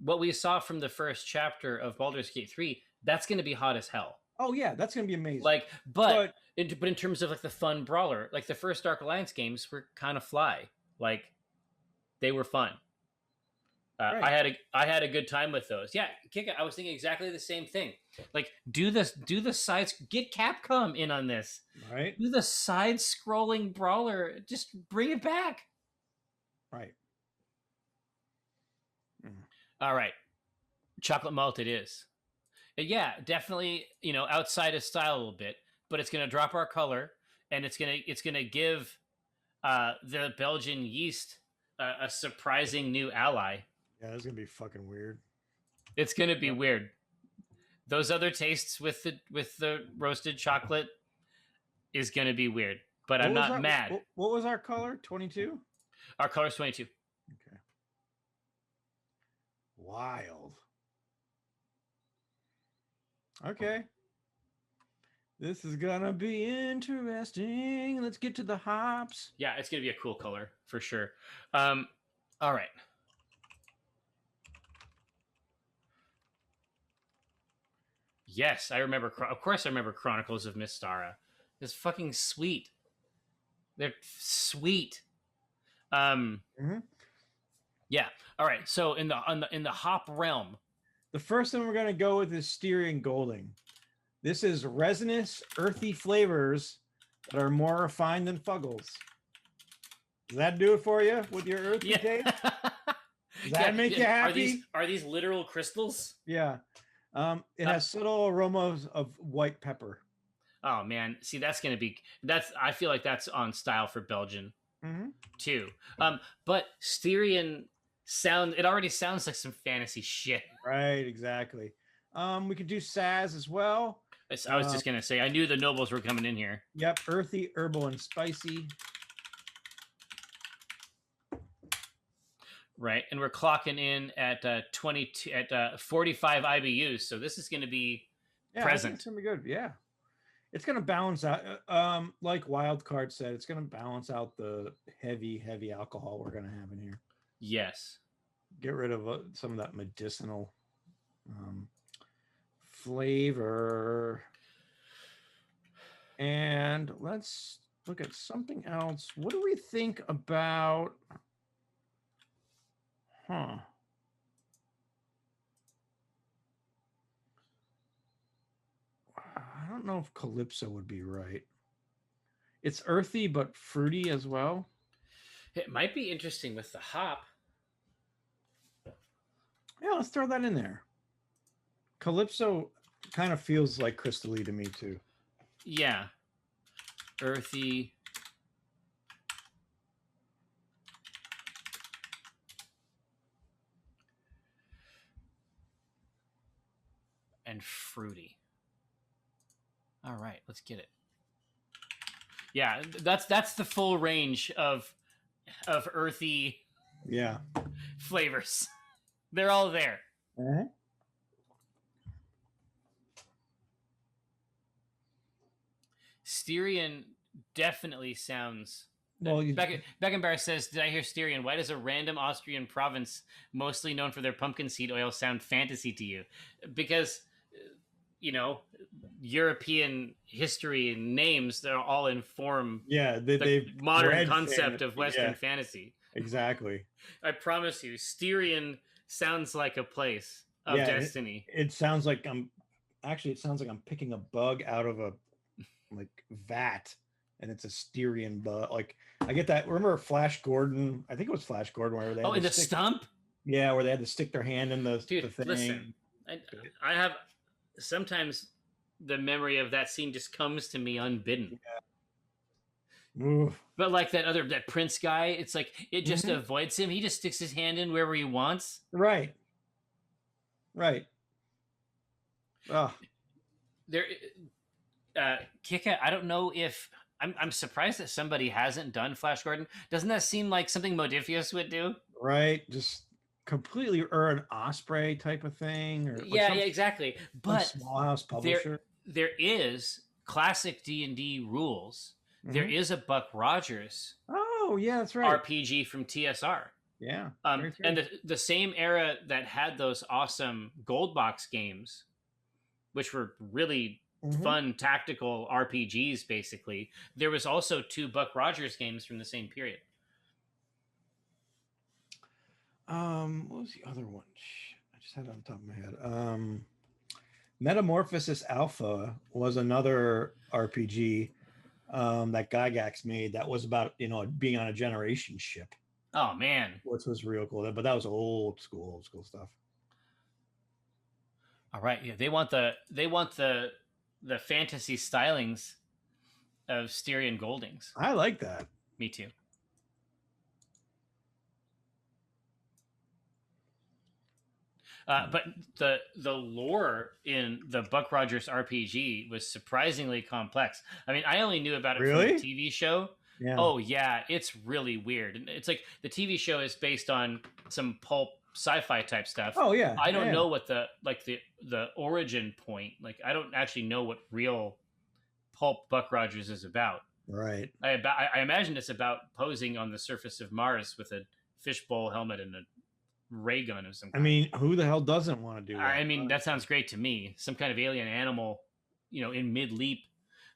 what we saw from the first chapter of Baldur's Gate 3, that's going to be hot as hell. Oh yeah, that's going to be amazing. Like, but in terms of like the fun brawler, like the first Dark Alliance games were kind of fly. Like, they were fun. Right. I had a good time with those. Yeah, I was thinking exactly the same thing. Like, do the sides, get Capcom in on this. Right. Do the side-scrolling brawler. Just bring it back. Right. All right. Chocolate malt it is. Yeah, definitely, outside of style a little bit, but it's going to drop our color, and it's going to give the Belgian yeast a surprising new ally. Yeah, that's going to be fucking weird. It's going to be weird. Those other tastes with the roasted chocolate is going to be weird, but I'm not mad. What was our color? 22? Our color is 22. Okay. Wild. Okay. This is gonna be interesting. Let's get to the hops. Yeah, it's gonna be a cool color for sure. All right. Yes, I remember. Of course, I remember Chronicles of Mystara. It's fucking sweet. They're sweet. Mm-hmm. Yeah. All right. So in the hop realm, the first one we're gonna go with is Styrian Golding. This is resinous, earthy flavors that are more refined than Fuggles. Does that do it for you with your earthy taste? Does that make you happy? Are these literal crystals? Yeah. It has subtle aromas of white pepper. Oh man, see I feel like that's on style for Belgian too. But Styrian it already sounds like some fantasy shit. Right, exactly. We could do Saz as well. I was just gonna say, I knew the nobles were coming in here. Yep, earthy, herbal, and spicy. Right, and we're clocking in at 45 IBUs, so this is going to be present. It's gonna be good. Yeah, it's gonna balance out. Like Wildcard said, it's gonna balance out the heavy alcohol we're gonna have in here. Yes, get rid of some of that medicinal flavor. And let's look at something else. What do we think about? I don't know if Calypso would be right. It's earthy but fruity as well. It might be interesting with the hop. Yeah, let's throw that in there. Calypso kind of feels like crystally to me too. Yeah. Earthy. And fruity. All right, let's get it. Yeah, that's the full range of earthy flavors. They're all there. Uh-huh. Styrian definitely sounds. Well, Beckenbauer says, "Did I hear Styrian? Why does a random Austrian province, mostly known for their pumpkin seed oil, sound fantasy to you?" Because, European history and names, they're all inform the modern concept of Western fantasy. Exactly. I promise you, Styrian sounds like a place of destiny. It sounds like I'm picking a bug out of a vat, and it's a Styrian bug. Like, I get that. Remember Flash Gordon? I think it was Flash Gordon where they had in the stump? Yeah, where they had to stick their hand in the thing. Listen, I have sometimes the memory of that scene just comes to me unbidden. Yeah. But like that Prince guy, it's like it just avoids him. He just sticks his hand in wherever he wants. Right. Oh. There, Kika, I don't know if I'm surprised that somebody hasn't done Flash Gordon. Doesn't that seem like something Modifius would do? Right, just completely, or an Osprey type of thing, or exactly. But small house publisher. There is classic D&D rules. There is a Buck Rogers. Oh yeah, that's right. RPG from TSR. Yeah. And the same era that had those awesome gold box games, which were really fun tactical RPGs, basically. There was also 2 Buck Rogers games from the same period. What was the other one? I just had it on top of my head. Metamorphosis Alpha was another RPG that Gygax made that was about being on a generation ship. Oh man, which was real cool. But that was old school stuff. All right, yeah, they want the fantasy stylings of Styrian Goldings. I like that. Me too. But the lore in the Buck Rogers RPG was surprisingly complex. I mean, I only knew about it from the TV show. Yeah. Oh yeah, it's really weird. It's like the TV show is based on some pulp sci-fi type stuff. Oh yeah. I don't know what the origin point. Like, I don't actually know what real pulp Buck Rogers is about. Right. I imagine it's about posing on the surface of Mars with a fishbowl helmet and a ray gun of some kind. I mean, who the hell doesn't want to do that? I mean, that sounds great to me. Some kind of alien animal, in mid leap.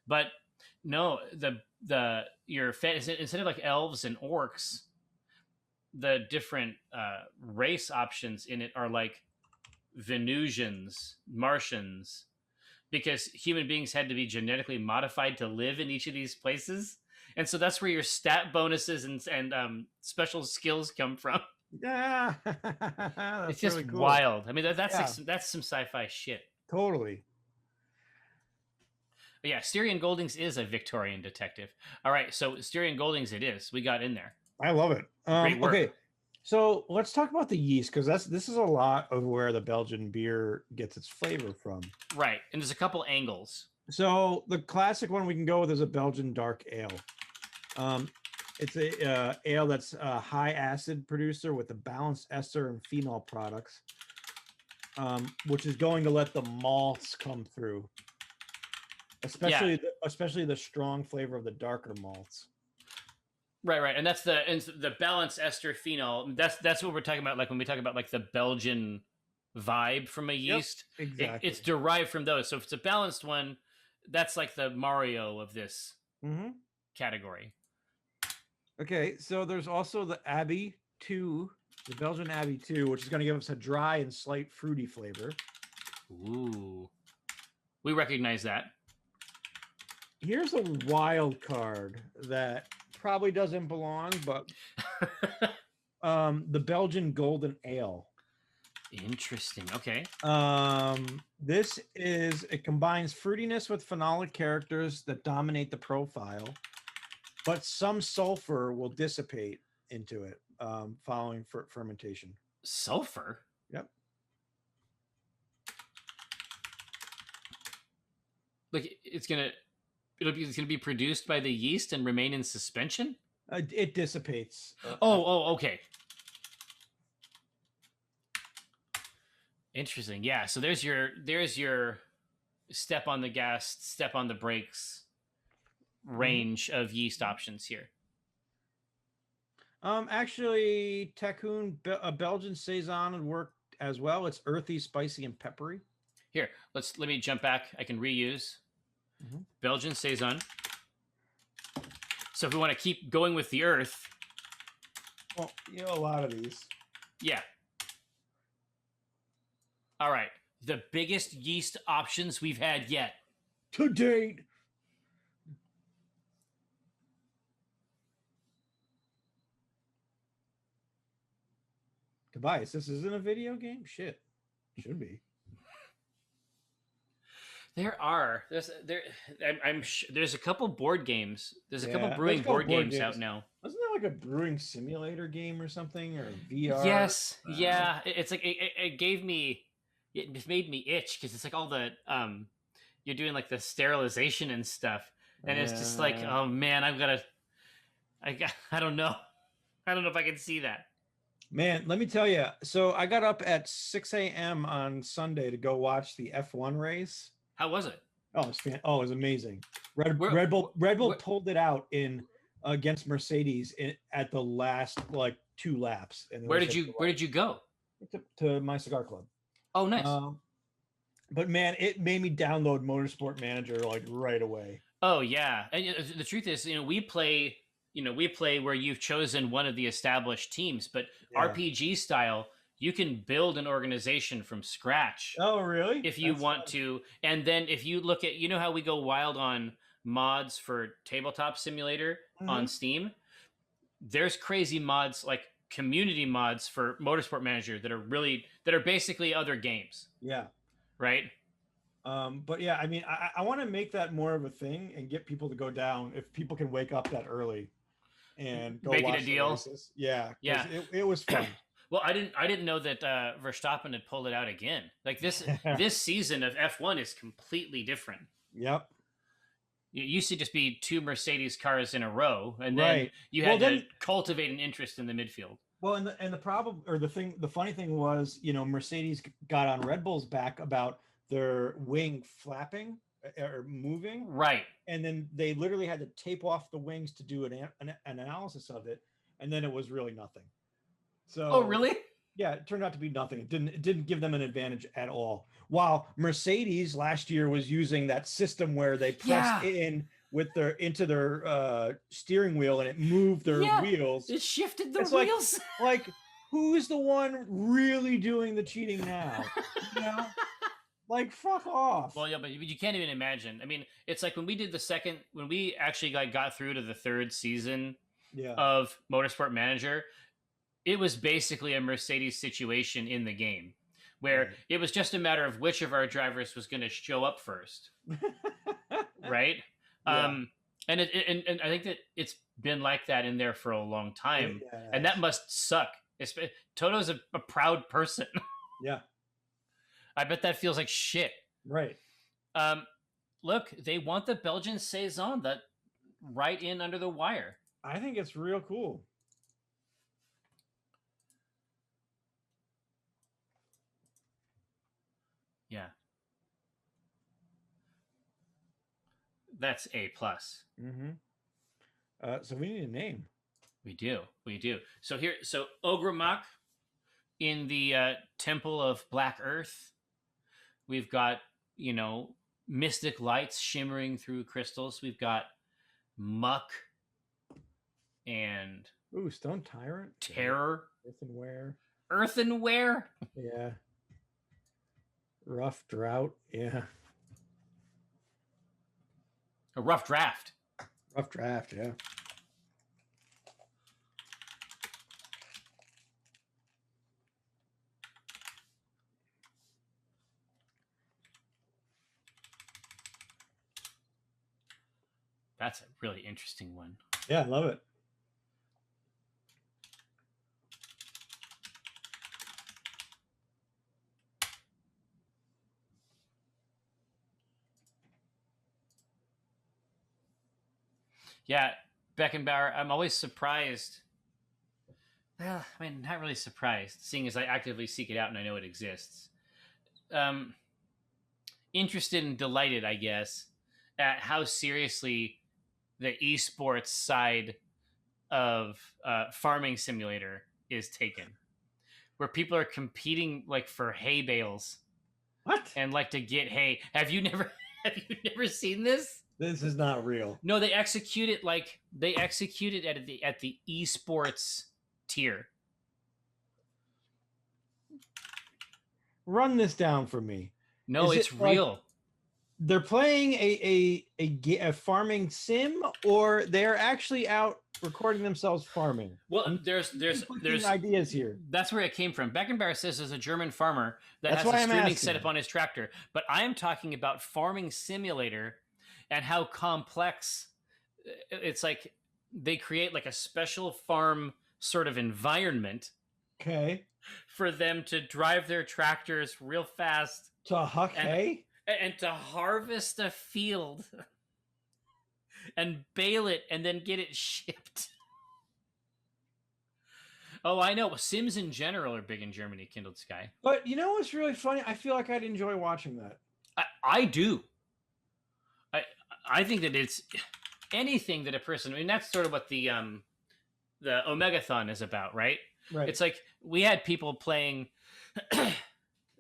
But no, instead of like elves and orcs, the different race options in it are like Venusians, Martians, because human beings had to be genetically modified to live in each of these places. And so that's where your stat bonuses and special skills come from. Yeah, It's that's just really cool. wild. I mean, that's Yeah, that's some sci-fi shit. totally. But yeah, Styrian Goldings is a Victorian detective. All right, so Styrian Goldings it is. We got in there. I love it. Great work. Okay, so let's talk about the yeast because this is a lot of where the Belgian beer gets its flavor from. Right, and there's a couple angles. So the classic one we can go with is a Belgian dark ale. Um, it's a ale that's a high acid producer with a balanced ester and phenol products, which is going to let the malts come through, Yeah, especially the strong flavor of the darker malts. right, and that's the balanced ester phenol. That's what we're talking about. Like when we talk about like the Belgian vibe from a Yep, yeast, exactly. it's derived from those. So if it's a balanced one, that's like the Mario of this category. Okay, so there's also the Abbey 2, the Belgian Abbey 2, which is going to give us a dry and slight fruity flavor. Ooh, we recognize that. Here's a wild card that probably doesn't belong, but the Belgian Golden Ale. Interesting. Okay. It combines fruitiness with phenolic characters that dominate the profile, but some sulfur will dissipate into it following fermentation. Sulfur. Yep. Like it's gonna be produced by the yeast and remain in suspension. It dissipates. Okay. Interesting. Yeah. So there's your step on the gas, step on the brakes range of yeast options here. Actually, Tekun, a Belgian saison would work as well. It's earthy, spicy, and peppery. Here, let me jump back. I can reuse Belgian saison. So if we want to keep going with the earth, well, a lot of these. Yeah. All right. The biggest yeast options we've had yet to date. Tobias, this isn't a video game? Shit. Should be. There's a couple board games. There's a couple brewing board games out now. Wasn't there like a brewing simulator game or something, or VR? Yes, yeah. It's like it made me itch because it's like all the you're doing like the sterilization and stuff, and it's just like, oh man, I don't know if I can see that. Man, let me tell you. So I got up at 6 a.m. on Sunday to go watch the F1 race. How was it? Oh, it was amazing. Red Bull pulled it out against Mercedes at the last like 2 laps. And where did you go? To my cigar club. Oh, nice. But man, it made me download Motorsport Manager like right away. Oh yeah, and the truth is, we play where you've chosen one of the established teams, but RPG style, you can build an organization from scratch. Oh, really? If you want to. And then if you look at, how we go wild on mods for Tabletop Simulator on Steam, there's crazy mods, like community mods for Motorsport Manager that are basically other games. Yeah. Right? But yeah, I mean, I want to make that more of a thing and get people to go down if people can wake up that early and go make watch it a deal. Races. Yeah. Yeah. It was fun. Well, I didn't know that Verstappen had pulled it out again. Like this season of F1 is completely different. Yep. It used to just be 2 Mercedes cars in a row, and then you had to cultivate an interest in the midfield. Well, and the problem, or the funny thing was, Mercedes got on Red Bull's back about their wing flapping or moving, right? And then they literally had to tape off the wings to do an analysis of it, and then it was really nothing. So, oh, really? Yeah, it turned out to be nothing. It didn't give them an advantage at all. While Mercedes last year was using that system where they pressed into their steering wheel and it moved their wheels. It shifted the wheels. Like who's the one really doing the cheating now? Like fuck off. Well, yeah, but you can't even imagine. I mean, it's like when we actually got through to the 3rd season of Motorsport Manager. it was basically a Mercedes situation in the game, where it was just a matter of which of our drivers was going to show up first, right? Yeah. And and I think that it's been like that in there for a long time, and Yes. that must suck. Toto's a proud person. Yeah. I bet that feels like shit. Right. Look, they want the Belgian saison that right in under the wire. I think it's real cool. Yeah. That's A plus. Mm-hmm. So we need a name. We do. So Ogremak in the Temple of Black Earth. We've got, mystic lights shimmering through crystals. We've got Muck and Ooh, Stone Tyrant. Terror. Earthenware. Earthenware. Yeah. Rough Drought. Yeah. A rough draft. Rough Draft. Yeah. That's a really interesting one. Yeah, I love it. Yeah, Beckenbauer, I'm always surprised. Well, I mean, not really surprised, seeing as I actively seek it out and I know it exists. Interested and delighted, I guess, at how seriously the esports side of Farming Simulator is taken, where people are competing like for hay bales. What? And like to get hay. Have you never seen this? This is not real. No, they execute it at the esports tier. Run this down for me. No, it's real. Like they're playing a farming sim, or they're actually out recording themselves farming. Well, there's ideas here. That's where it came from. Beckenbauer says there's a German farmer that has a streaming setup on his tractor, but I am talking about Farming Simulator and how complex it's. Like they create like a special farm sort of environment. Okay. For them to drive their tractors real fast to huck hay and to harvest a field and bale it and then get it shipped. Oh, I know. Sims in general are big in Germany, Kindled Sky. But you know what's really funny? I feel like I'd enjoy watching that. I do. I think that it's anything that a person. I mean, that's sort of what the Omegathon is about, right? Right. It's like we had people playing.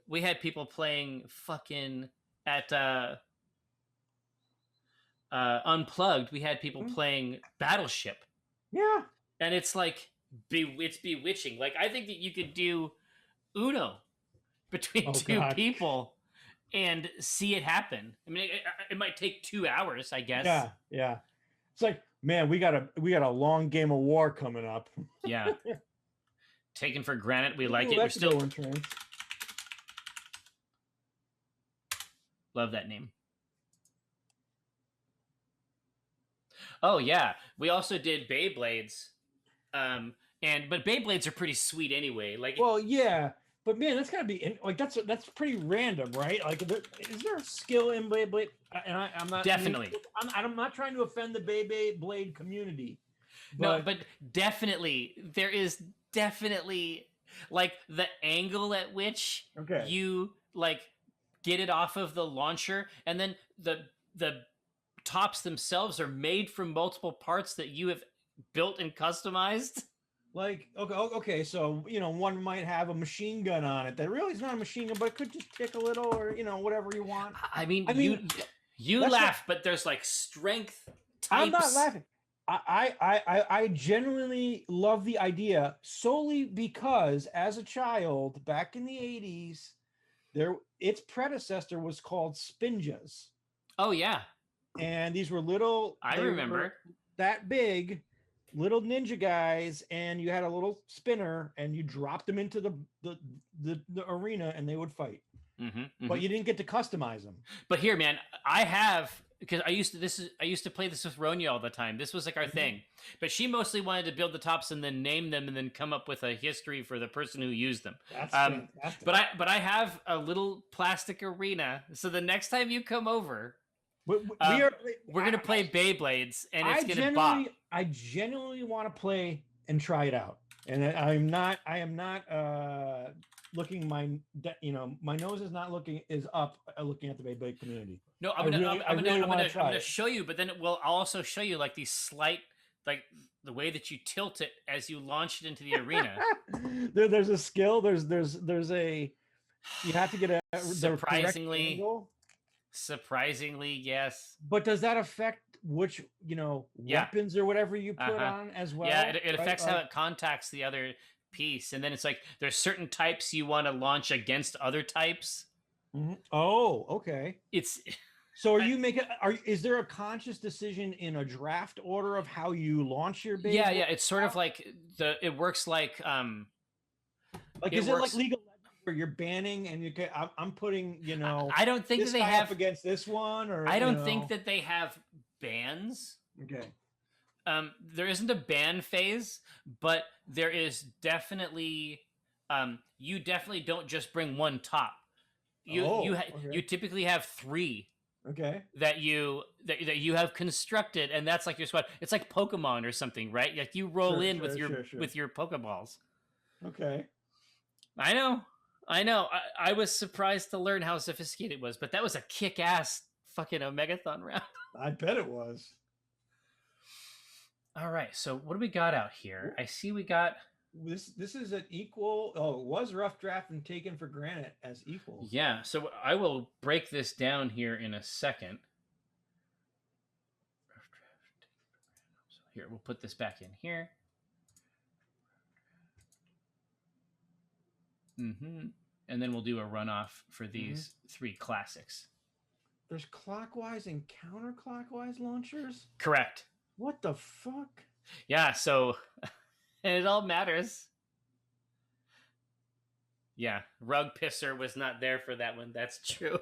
We had people playing fucking at Unplugged. We had people playing Battleship. Yeah. And it's like it's bewitching. Like I think that you could do Uno between two people and see it happen. I mean, it might take 2 hours, I guess. Yeah, yeah. It's like, man, we got a long game of war coming up. Yeah. Taken for granted. We like it. We're still love that name. Oh yeah, we also did Beyblades, but Beyblades are pretty sweet anyway. Like, well, yeah, but man, that's gotta be like that's pretty random, right? Like, is there a skill in Beyblade? And I'm not definitely. I'm not trying to offend the Beyblade community. No, but definitely there is definitely like the angle at which you like get it off of the launcher, and then the tops themselves are made from multiple parts that you have built and customized. Like, okay, so one might have a machine gun on it that really is not a machine gun, but it could just tick a little, or whatever you want. I mean you laugh, but there's like strength types. I'm not laughing. I genuinely love the idea solely because as a child back in the 80s, its predecessor was called Spinjas. Oh yeah. And these were little. I remember that big, little ninja guys, and you had a little spinner, and you dropped them into the arena, and they would fight. But you didn't get to customize them. But here, man, I have, because I used to play this with Ronya all the time. This was like our thing. But she mostly wanted to build the tops and then name them and then come up with a history for the person who used them. That's fantastic. But I have a little plastic arena, so the next time you come over, we're gonna play Beyblades, and it's gonna bop. I genuinely want to play and try it out, and I am not looking my nose is up looking at the Beyblade community. No, I'm gonna show you, but then I'll also show you like these slight, like the way that you tilt it as you launch it into the arena. There's a skill. There's a, you have to get a surprisingly, yes. But does that affect which weapons or whatever you put on as well? Yeah, it affects how it contacts the other piece, and then it's like there's certain types you want to launch against other types. Oh, okay. So is there a conscious decision in a draft order of how you launch your Beyblade? Yeah, it's sort of like it works like is it like League of Legends where you're banning and I'm putting I don't think that they have up against this one, or I don't think that they have bans. Okay. There isn't a ban phase, but there is definitely you definitely don't just bring one top. You typically have 3. Okay. That you have constructed, and that's like your squad. It's like Pokemon or something, right? Like you roll with your Pokeballs. Okay. I know. I was surprised to learn how sophisticated it was, but that was a kick-ass fucking Omegathon round. I bet it was. All right, so what do we got out here? I see we got this is an equal. Oh, it was rough draft and taken for Granite as equal. Yeah, so I will break this down here in a second. So here, we'll put this back in here. And then we'll do a runoff for these 3 classics. There's clockwise and counterclockwise launchers? Correct. What the fuck? Yeah, so it all matters. Yeah, Rug Pisser was not there for that one. That's true.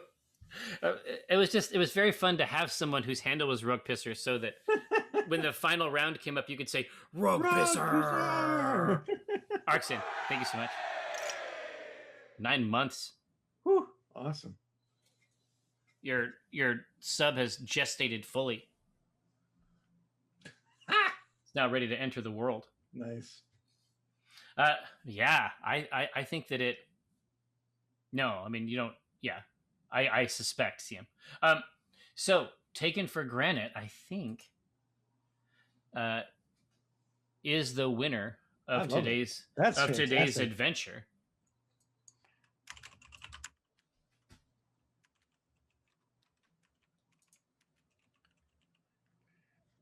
It was very fun to have someone whose handle was Rug Pisser, so that when the final round came up, you could say, Rug Pisser! Arxin, thank you so much. 9 months. Whew, awesome. Your sub has gestated fully. It's now ready to enter the world. Nice. Yeah, I think that it. No, I mean you don't. Yeah, I suspect CM. So taken for Granite, I think, is the winner of today's adventure.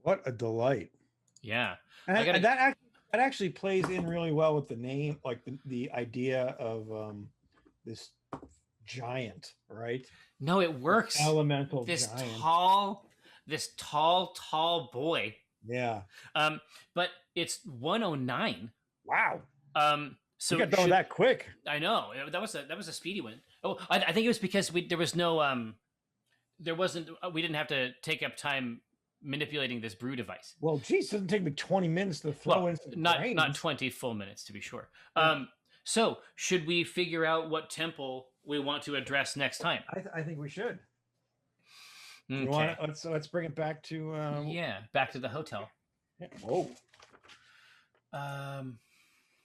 What a delight! Yeah, and that actually plays in really well with the name, like the idea of this giant, right? No, it works. This elemental this giant. This tall boy. Yeah. But it's 109. Wow. So you got done that quick. I know that was a speedy win. Oh, I think it was because there was no we didn't have to take up time manipulating this brew device. Well, geez, it doesn't take me 20 minutes to throw in some grains. Not 20 full minutes to be sure. So should we figure out what temple we want to address next time? I think we should. Okay. Let's bring it back to back to the hotel. Oh.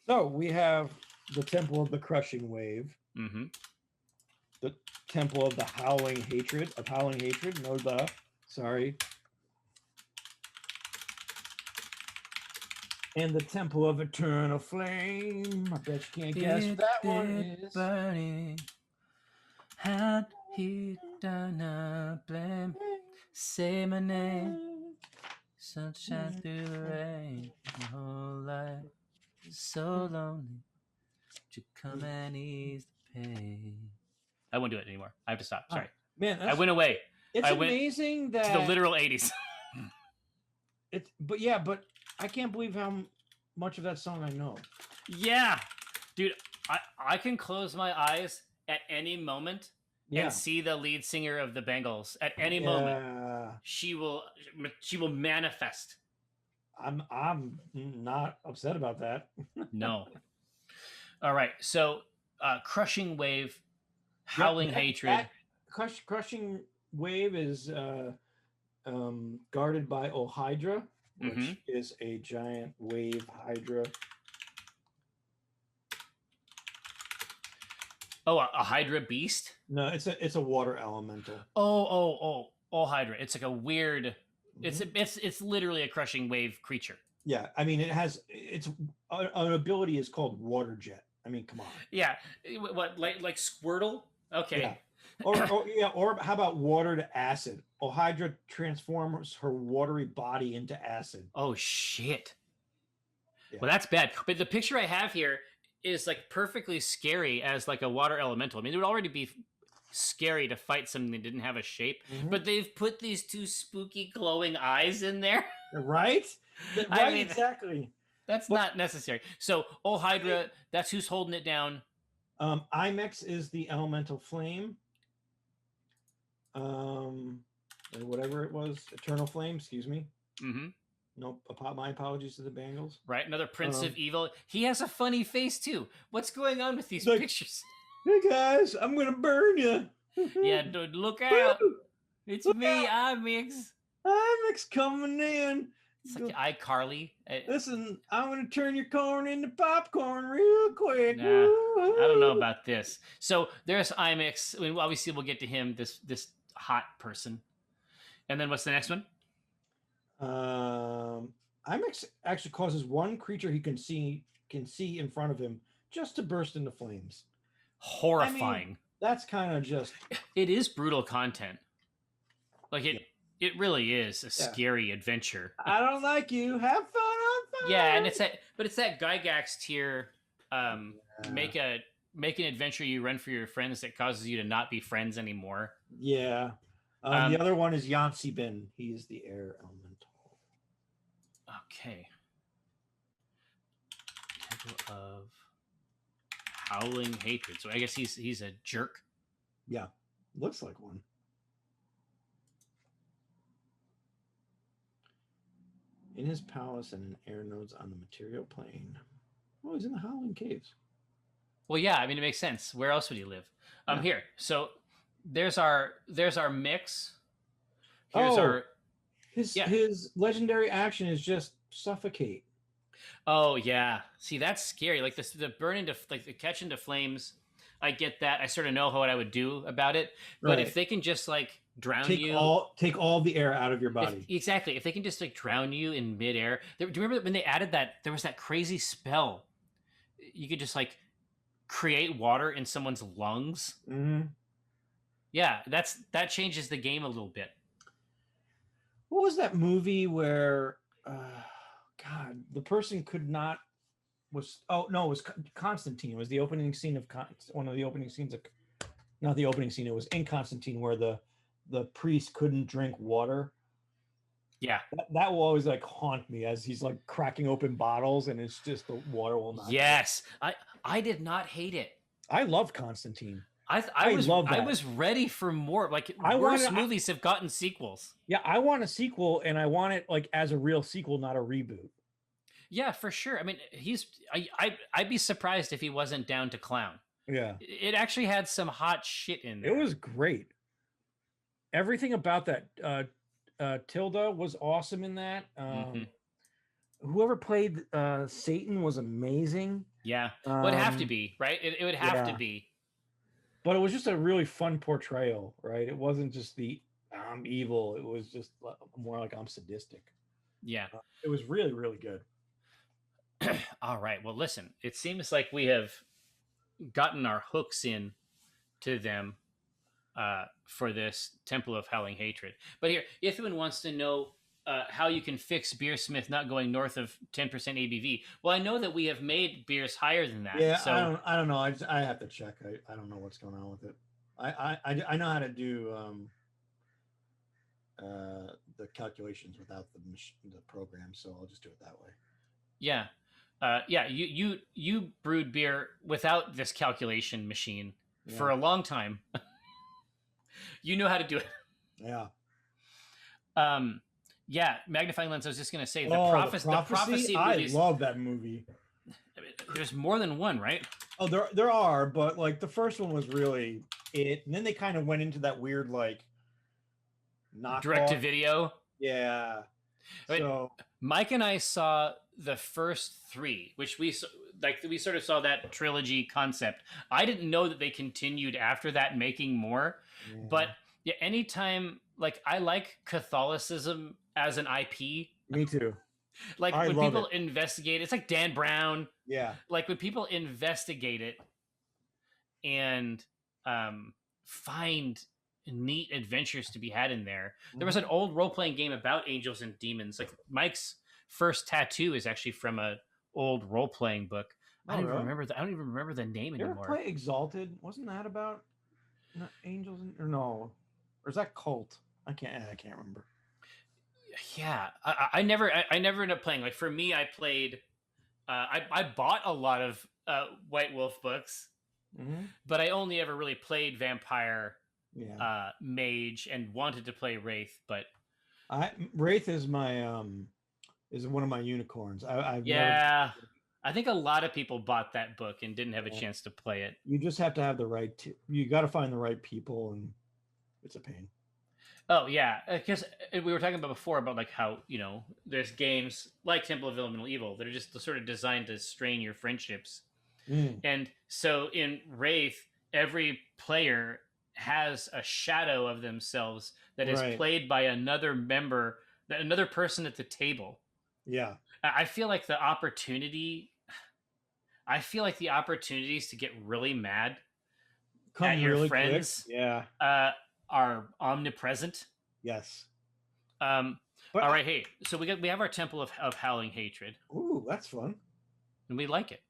So we have the Temple of the Crushing Wave. The Temple of the Howling Hatred. Sorry. And the Temple of Eternal Flame. I bet you can't guess what that one is. Burning. Had he done a blame? Say my name. Sunshine through the rain. My whole life is so lonely. Would you come and ease the pain? I won't do it anymore. I have to stop. Sorry. Man, I went away. It's amazing that to the literal 80s. But I can't believe how much of that song I know. Yeah, dude, I can close my eyes at any moment and see the lead singer of the Bengals at any moment. She will manifest. I'm not upset about that. No. All right. So, Crushing Wave, Howling Hatred. Crushing Wave is guarded by Ohydra, which is a giant wave hydra. Oh, a Hydra beast? No, it's a water elemental. Oh, Hydra. It's like a weird. It's literally a Crushing Wave creature. Yeah, I mean, it's an ability is called Water Jet. I mean, come on. Yeah, what like Squirtle? Okay. Yeah. Or how about water to acid? Ohydra transforms her watery body into acid. Oh shit. Yeah. Well, that's bad. But the picture I have here is like perfectly scary as like a water elemental. I mean, it would already be scary to fight something that didn't have a shape, but they've put these two spooky glowing eyes in there. Right? I mean, exactly. That's not necessary. So, Hydra, that's who's holding it down. Imex is the elemental flame. Whatever it was, Eternal Flame, excuse me. Nope, my apologies to the Bengals. Right, another Prince of Evil. He has a funny face too. What's going on with these pictures? Hey guys, I'm gonna burn you. Yeah, dude, look out. It's me, Imex. Imex coming in. It's like iCarly. Listen, I'm gonna turn your corn into popcorn real quick. Nah, I don't know about this. So there's Imex. I mean, obviously we'll get to him, this hot person. And then what's the next one? Imex actually causes one creature he can see in front of him just to burst into flames. Horrifying. I mean, that's kind of just. It is brutal content. Like it. Yeah. It really is a scary adventure. I don't like you. Have fun on fire. Yeah, and it's that Gygax tier. Make an adventure you run for your friends that causes you to not be friends anymore. Yeah. The other one is Yancy Bin. He is the air elemental. Okay. Temple of Howling Hatred. So I guess he's a jerk. Yeah, looks like one. In his palace and in air nodes on the material plane. Oh, he's in the Howling Caves. Well, yeah, I mean it makes sense. Where else would he live? Here. So there's our mix. Here's his legendary action is just suffocate. Oh yeah. See, that's scary. Like the burn into like the catch into flames. I get that. I sort of know what I would do about it. But if they can just like drown take all the air out of your body. Exactly. If they can just like drown you in midair. Do you remember when they added that? There was that crazy spell. You could just like create water in someone's lungs. Yeah, that changes the game a little bit. What was that movie where God, the person could not was it was Constantine. It was the opening scene of one of the opening scenes of not the opening scene, it was in Constantine where the priest couldn't drink water. Yeah. That will always like haunt me as he's like cracking open bottles and it's just the water will not. Yes. I did not hate it. I love Constantine. I was ready for more. Like worse movies have gotten sequels. Yeah, I want a sequel and I want it like as a real sequel, not a reboot. Yeah, for sure. I mean, I'd be surprised if he wasn't down to clown. Yeah. It actually had some hot shit in there. It was great. Everything about that Tilda was awesome in that. Whoever played Satan was amazing. Yeah. It would have to be, right? It would have to be. But it was just a really fun portrayal, right? It wasn't just the I'm evil. It was just more like I'm sadistic. Yeah. It was really, really good. All right. Well, listen, it seems like we have gotten our hooks in to them for this Temple of Howling Hatred. But here, Ithwin wants to know how you can fix Beersmith not going north of 10% ABV. Well, I know that we have made beers higher than that. Yeah, so I don't know. I have to check. I don't know what's going on with it. I know how to do. the calculations without the program, so I'll just do it that way. Yeah. Yeah, you brewed beer without this calculation machine for a long time. You know how to do it. Yeah. Yeah, Magnifying Lens. I was just gonna say The Prophecy. I movies, love that movie. there's more than one, right? Oh, there are, but like the first one was really it, and then they kind of went into that weird like not direct to video. Yeah. So Mike and I saw the first three, which we sort of saw that trilogy concept. I didn't know that they continued after that, making more. Yeah. But yeah, anytime, like, I like Catholicism as an IP. Me too. Like when people investigate, it's like Dan Brown. Yeah. Like when people investigate it and find neat adventures to be had in there. There was an old role-playing game about angels and demons. Like Mike's first tattoo is actually from a old role-playing book. I don't even remember the name anymore. You ever play Exalted? Wasn't that about angels or no? Or is that Cult? I can't remember. Yeah, I never ended up playing. Like for me, I played. I bought a lot of White Wolf books, but I only ever really played Vampire. Yeah. Mage and wanted to play Wraith, but Wraith is my is one of my unicorns. I think a lot of people bought that book and didn't have a chance to play it. You just have to have the right you got to find the right people, and it's a pain. Oh yeah, because we were talking about before about like how there's games like Temple of Elemental Evil that are just sort of designed to strain your friendships, and so in Wraith, every player has a shadow of themselves that is played by another person at the table. Yeah. I feel like the opportunities to get really mad at your friends are omnipresent. Yes. All right. Hey, so we have our Temple of Howling Hatred. Ooh, that's fun. And we like it.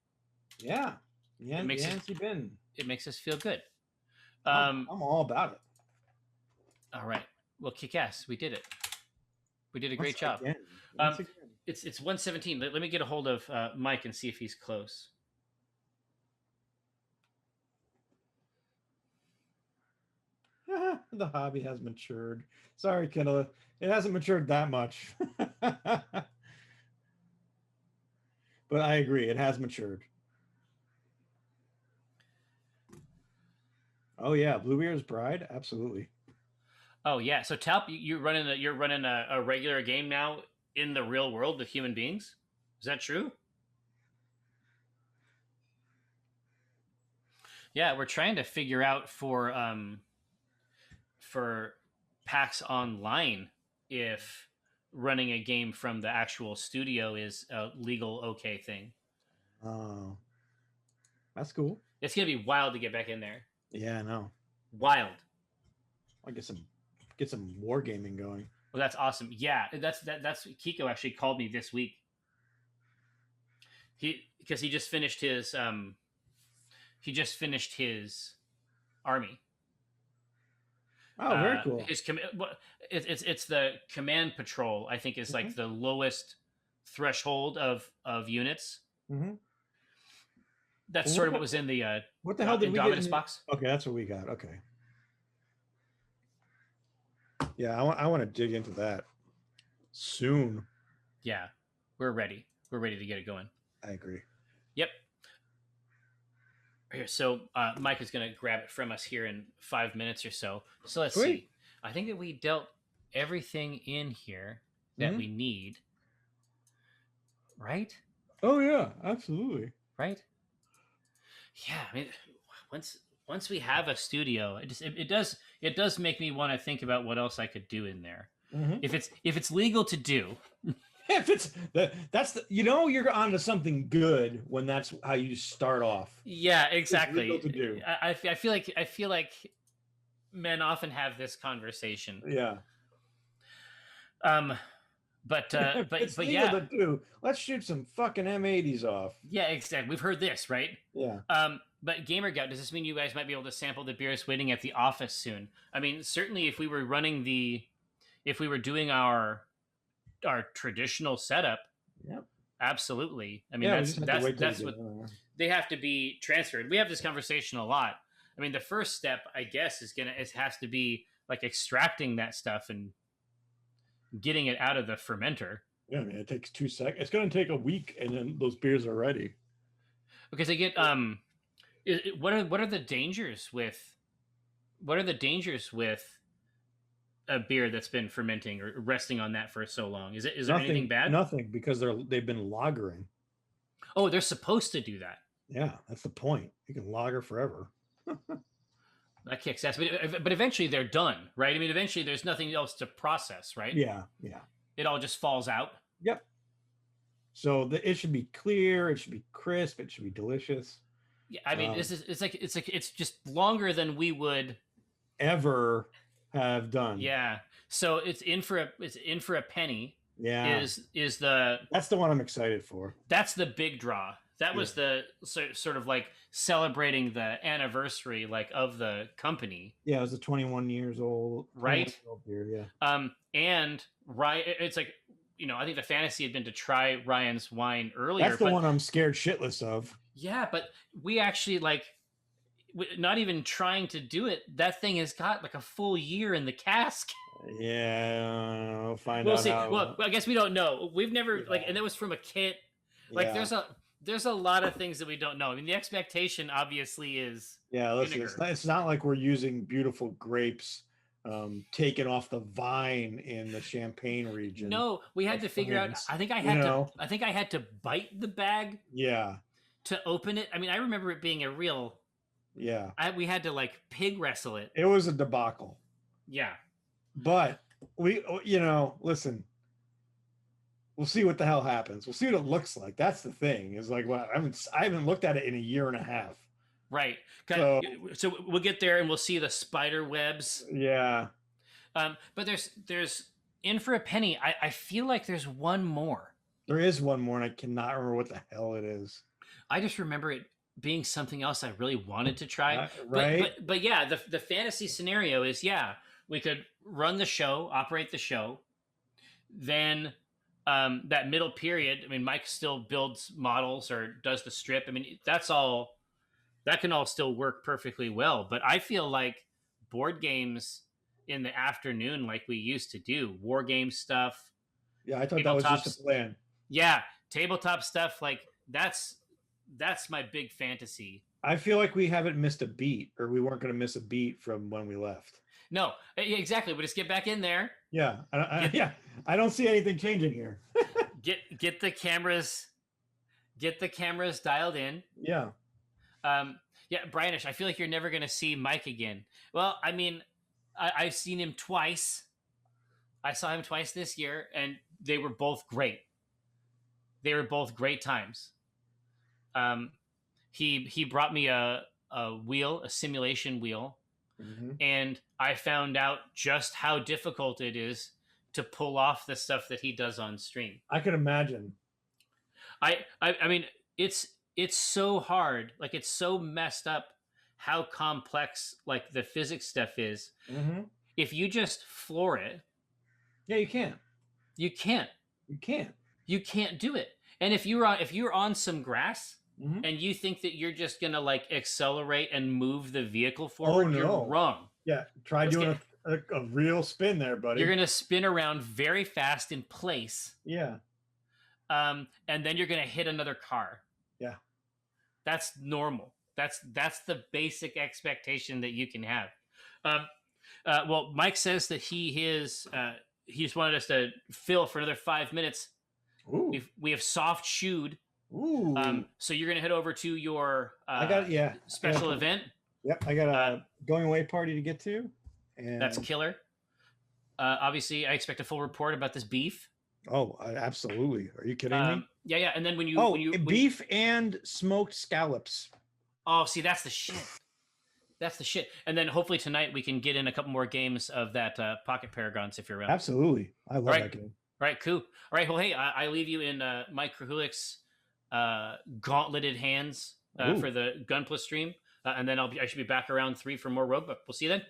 Yeah. Yeah. It makes us feel good. I'm all about it. All right. Well, kick ass. We did it. We did a great job. It's 1:17. Let me get a hold of Mike and see if he's close. The hobby has matured. Sorry, Kendall. It hasn't matured that much. But I agree. It has matured. Oh yeah, Bluebeard's Bride, absolutely. Oh yeah, so Talp, you're running a regular game now in the real world with human beings. Is that true? Yeah, we're trying to figure out for PAX Online if running a game from the actual studio is a legal okay thing. Oh, that's cool. It's gonna be wild to get back in there. Yeah, I know. Wild. I get some wargaming going. Well, that's awesome. Yeah, that's Kiko actually called me this week. Because he just finished his army. Oh, very cool. It's the command patrol. I think is like the lowest threshold of units. Mm-hmm. That's sort of what was in the what the hell did we get box? Okay, that's what we got. Okay. Yeah, I want to dig into that soon. Yeah, we're ready. We're ready to get it going. I agree. Yep. Here, so Mike is going to grab it from us here in 5 minutes or so. So let's see. I think that we dealt everything in here that we need. Right? Oh yeah, absolutely. Right? Yeah, I mean, once we have a studio, it does make me want to think about what else I could do in there. If it's legal to do. You're onto something good when that's how you start off. Yeah, exactly. It's legal to do. I feel like men often have this conversation. Yeah. But it's legal yeah, to do. Let's shoot some fucking M80s off. Yeah, exactly. We've heard this, right? Yeah. But Gamer Gout, does this mean you guys might be able to sample the beers waiting at the office soon? I mean, certainly if we were running the if we were doing our traditional setup, Yep. absolutely. I mean, Yeah, we just have to wait till that's we what get in there. they have to be transferred. We have this conversation a lot. I mean, the first step, I guess, has to be like extracting that stuff and getting it out of the fermenter. Yeah, man, it takes 2 seconds. It's going to take a week, and then those beers are ready. Because they get what are the dangers with a beer that's been fermenting or resting on that for so long? Is there anything bad? Nothing, because they've been lagering. Oh, they're supposed to do that. Yeah, that's the point. You can lager forever. That kicks ass. But eventually they're done, right? I mean, eventually there's nothing else to process, right? Yeah. It all just falls out. Yep. So it should be clear. It should be crisp. It should be delicious. Yeah, I mean, it's just longer than we would ever have done. Yeah. So it's in for a penny. Yeah. That's the one I'm excited for. That's the big draw. That was the sort of like celebrating the anniversary like of the company. Yeah, it was a 21 years old, right? Beer, yeah. And it's like, I think the fantasy had been to try Ryan's wine earlier. That's the one I'm scared shitless of. Yeah, but we actually not even trying to do it. That thing has got like a full year in the cask. Yeah, we'll find out. We'll see. Well, I guess we don't know. We've never and it was from a kit. Like there's a lot of things that we don't know. I mean, the expectation obviously is listen, it's not like we're using beautiful grapes taken off the vine in the Champagne region. No, we had to figure out. I think I had to bite the bag. Yeah. To open it. I mean, I remember it being a real. Yeah. We had to like pig wrestle it. It was a debacle. Yeah. But listen. We'll see what the hell happens. We'll see what it looks like. That's the thing. Is like, well, I haven't looked at it in a year and a half. Right. So we'll get there and we'll see the spider webs. Yeah. But there's in for a penny. I feel like there's one more. There is one more, and I cannot remember what the hell it is. I just remember it being something else I really wanted to try. Right. But yeah, the fantasy scenario is we could run the show, operate the show, then. That middle period, I mean, Mike still builds models or does the strip. I mean, that can all still work perfectly well. But I feel like board games in the afternoon, like we used to do, war game stuff. Yeah, I thought that was just a plan. Yeah, tabletop stuff, like that's my big fantasy. I feel like we haven't missed a beat, or we weren't going to miss a beat from when we left. No, exactly. But just get back in there. Yeah, I don't see anything changing here. get the cameras dialed in. Yeah. Brianish, I feel like you're never going to see Mike again. Well, I mean, I've seen him twice. I saw him twice this year, and they were both great. They were both great times. He brought me a simulation wheel. Mm-hmm. And I found out just how difficult it is to pull off the stuff that he does on stream. I can imagine. I mean, it's so hard. Like, it's so messed up how complex like the physics stuff is. Mm-hmm. If you just floor it, yeah, you can't. You can't. You can't. You can't do it. And if you're on some grass. Mm-hmm. And you think that you're just going to like accelerate and move the vehicle forward, You're wrong. Yeah. Try doing a real spin there, buddy. You're going to spin around very fast in place. Yeah. And then you're going to hit another car. Yeah. That's normal. That's the basic expectation that you can have. Well, Mike says that he just wanted us to fill for another 5 minutes. Ooh. We have soft shoed. Ooh. So you're gonna head over to your special event. Yep, I got a going away party to get to. And that's killer. Obviously, I expect a full report about this beef. Oh, absolutely! Are you kidding me? Yeah. And then when you beef and smoked scallops. Oh, see, that's the shit. That's the shit. And then hopefully tonight we can get in a couple more games of that Pocket Paragons if you're around. Absolutely, I love that game. All right, cool. All right, well, hey, I leave you in Mike Krahulik's gauntleted hands for the Gunpla stream, and then I should be back around 3 for more Rogue. But we'll see you then.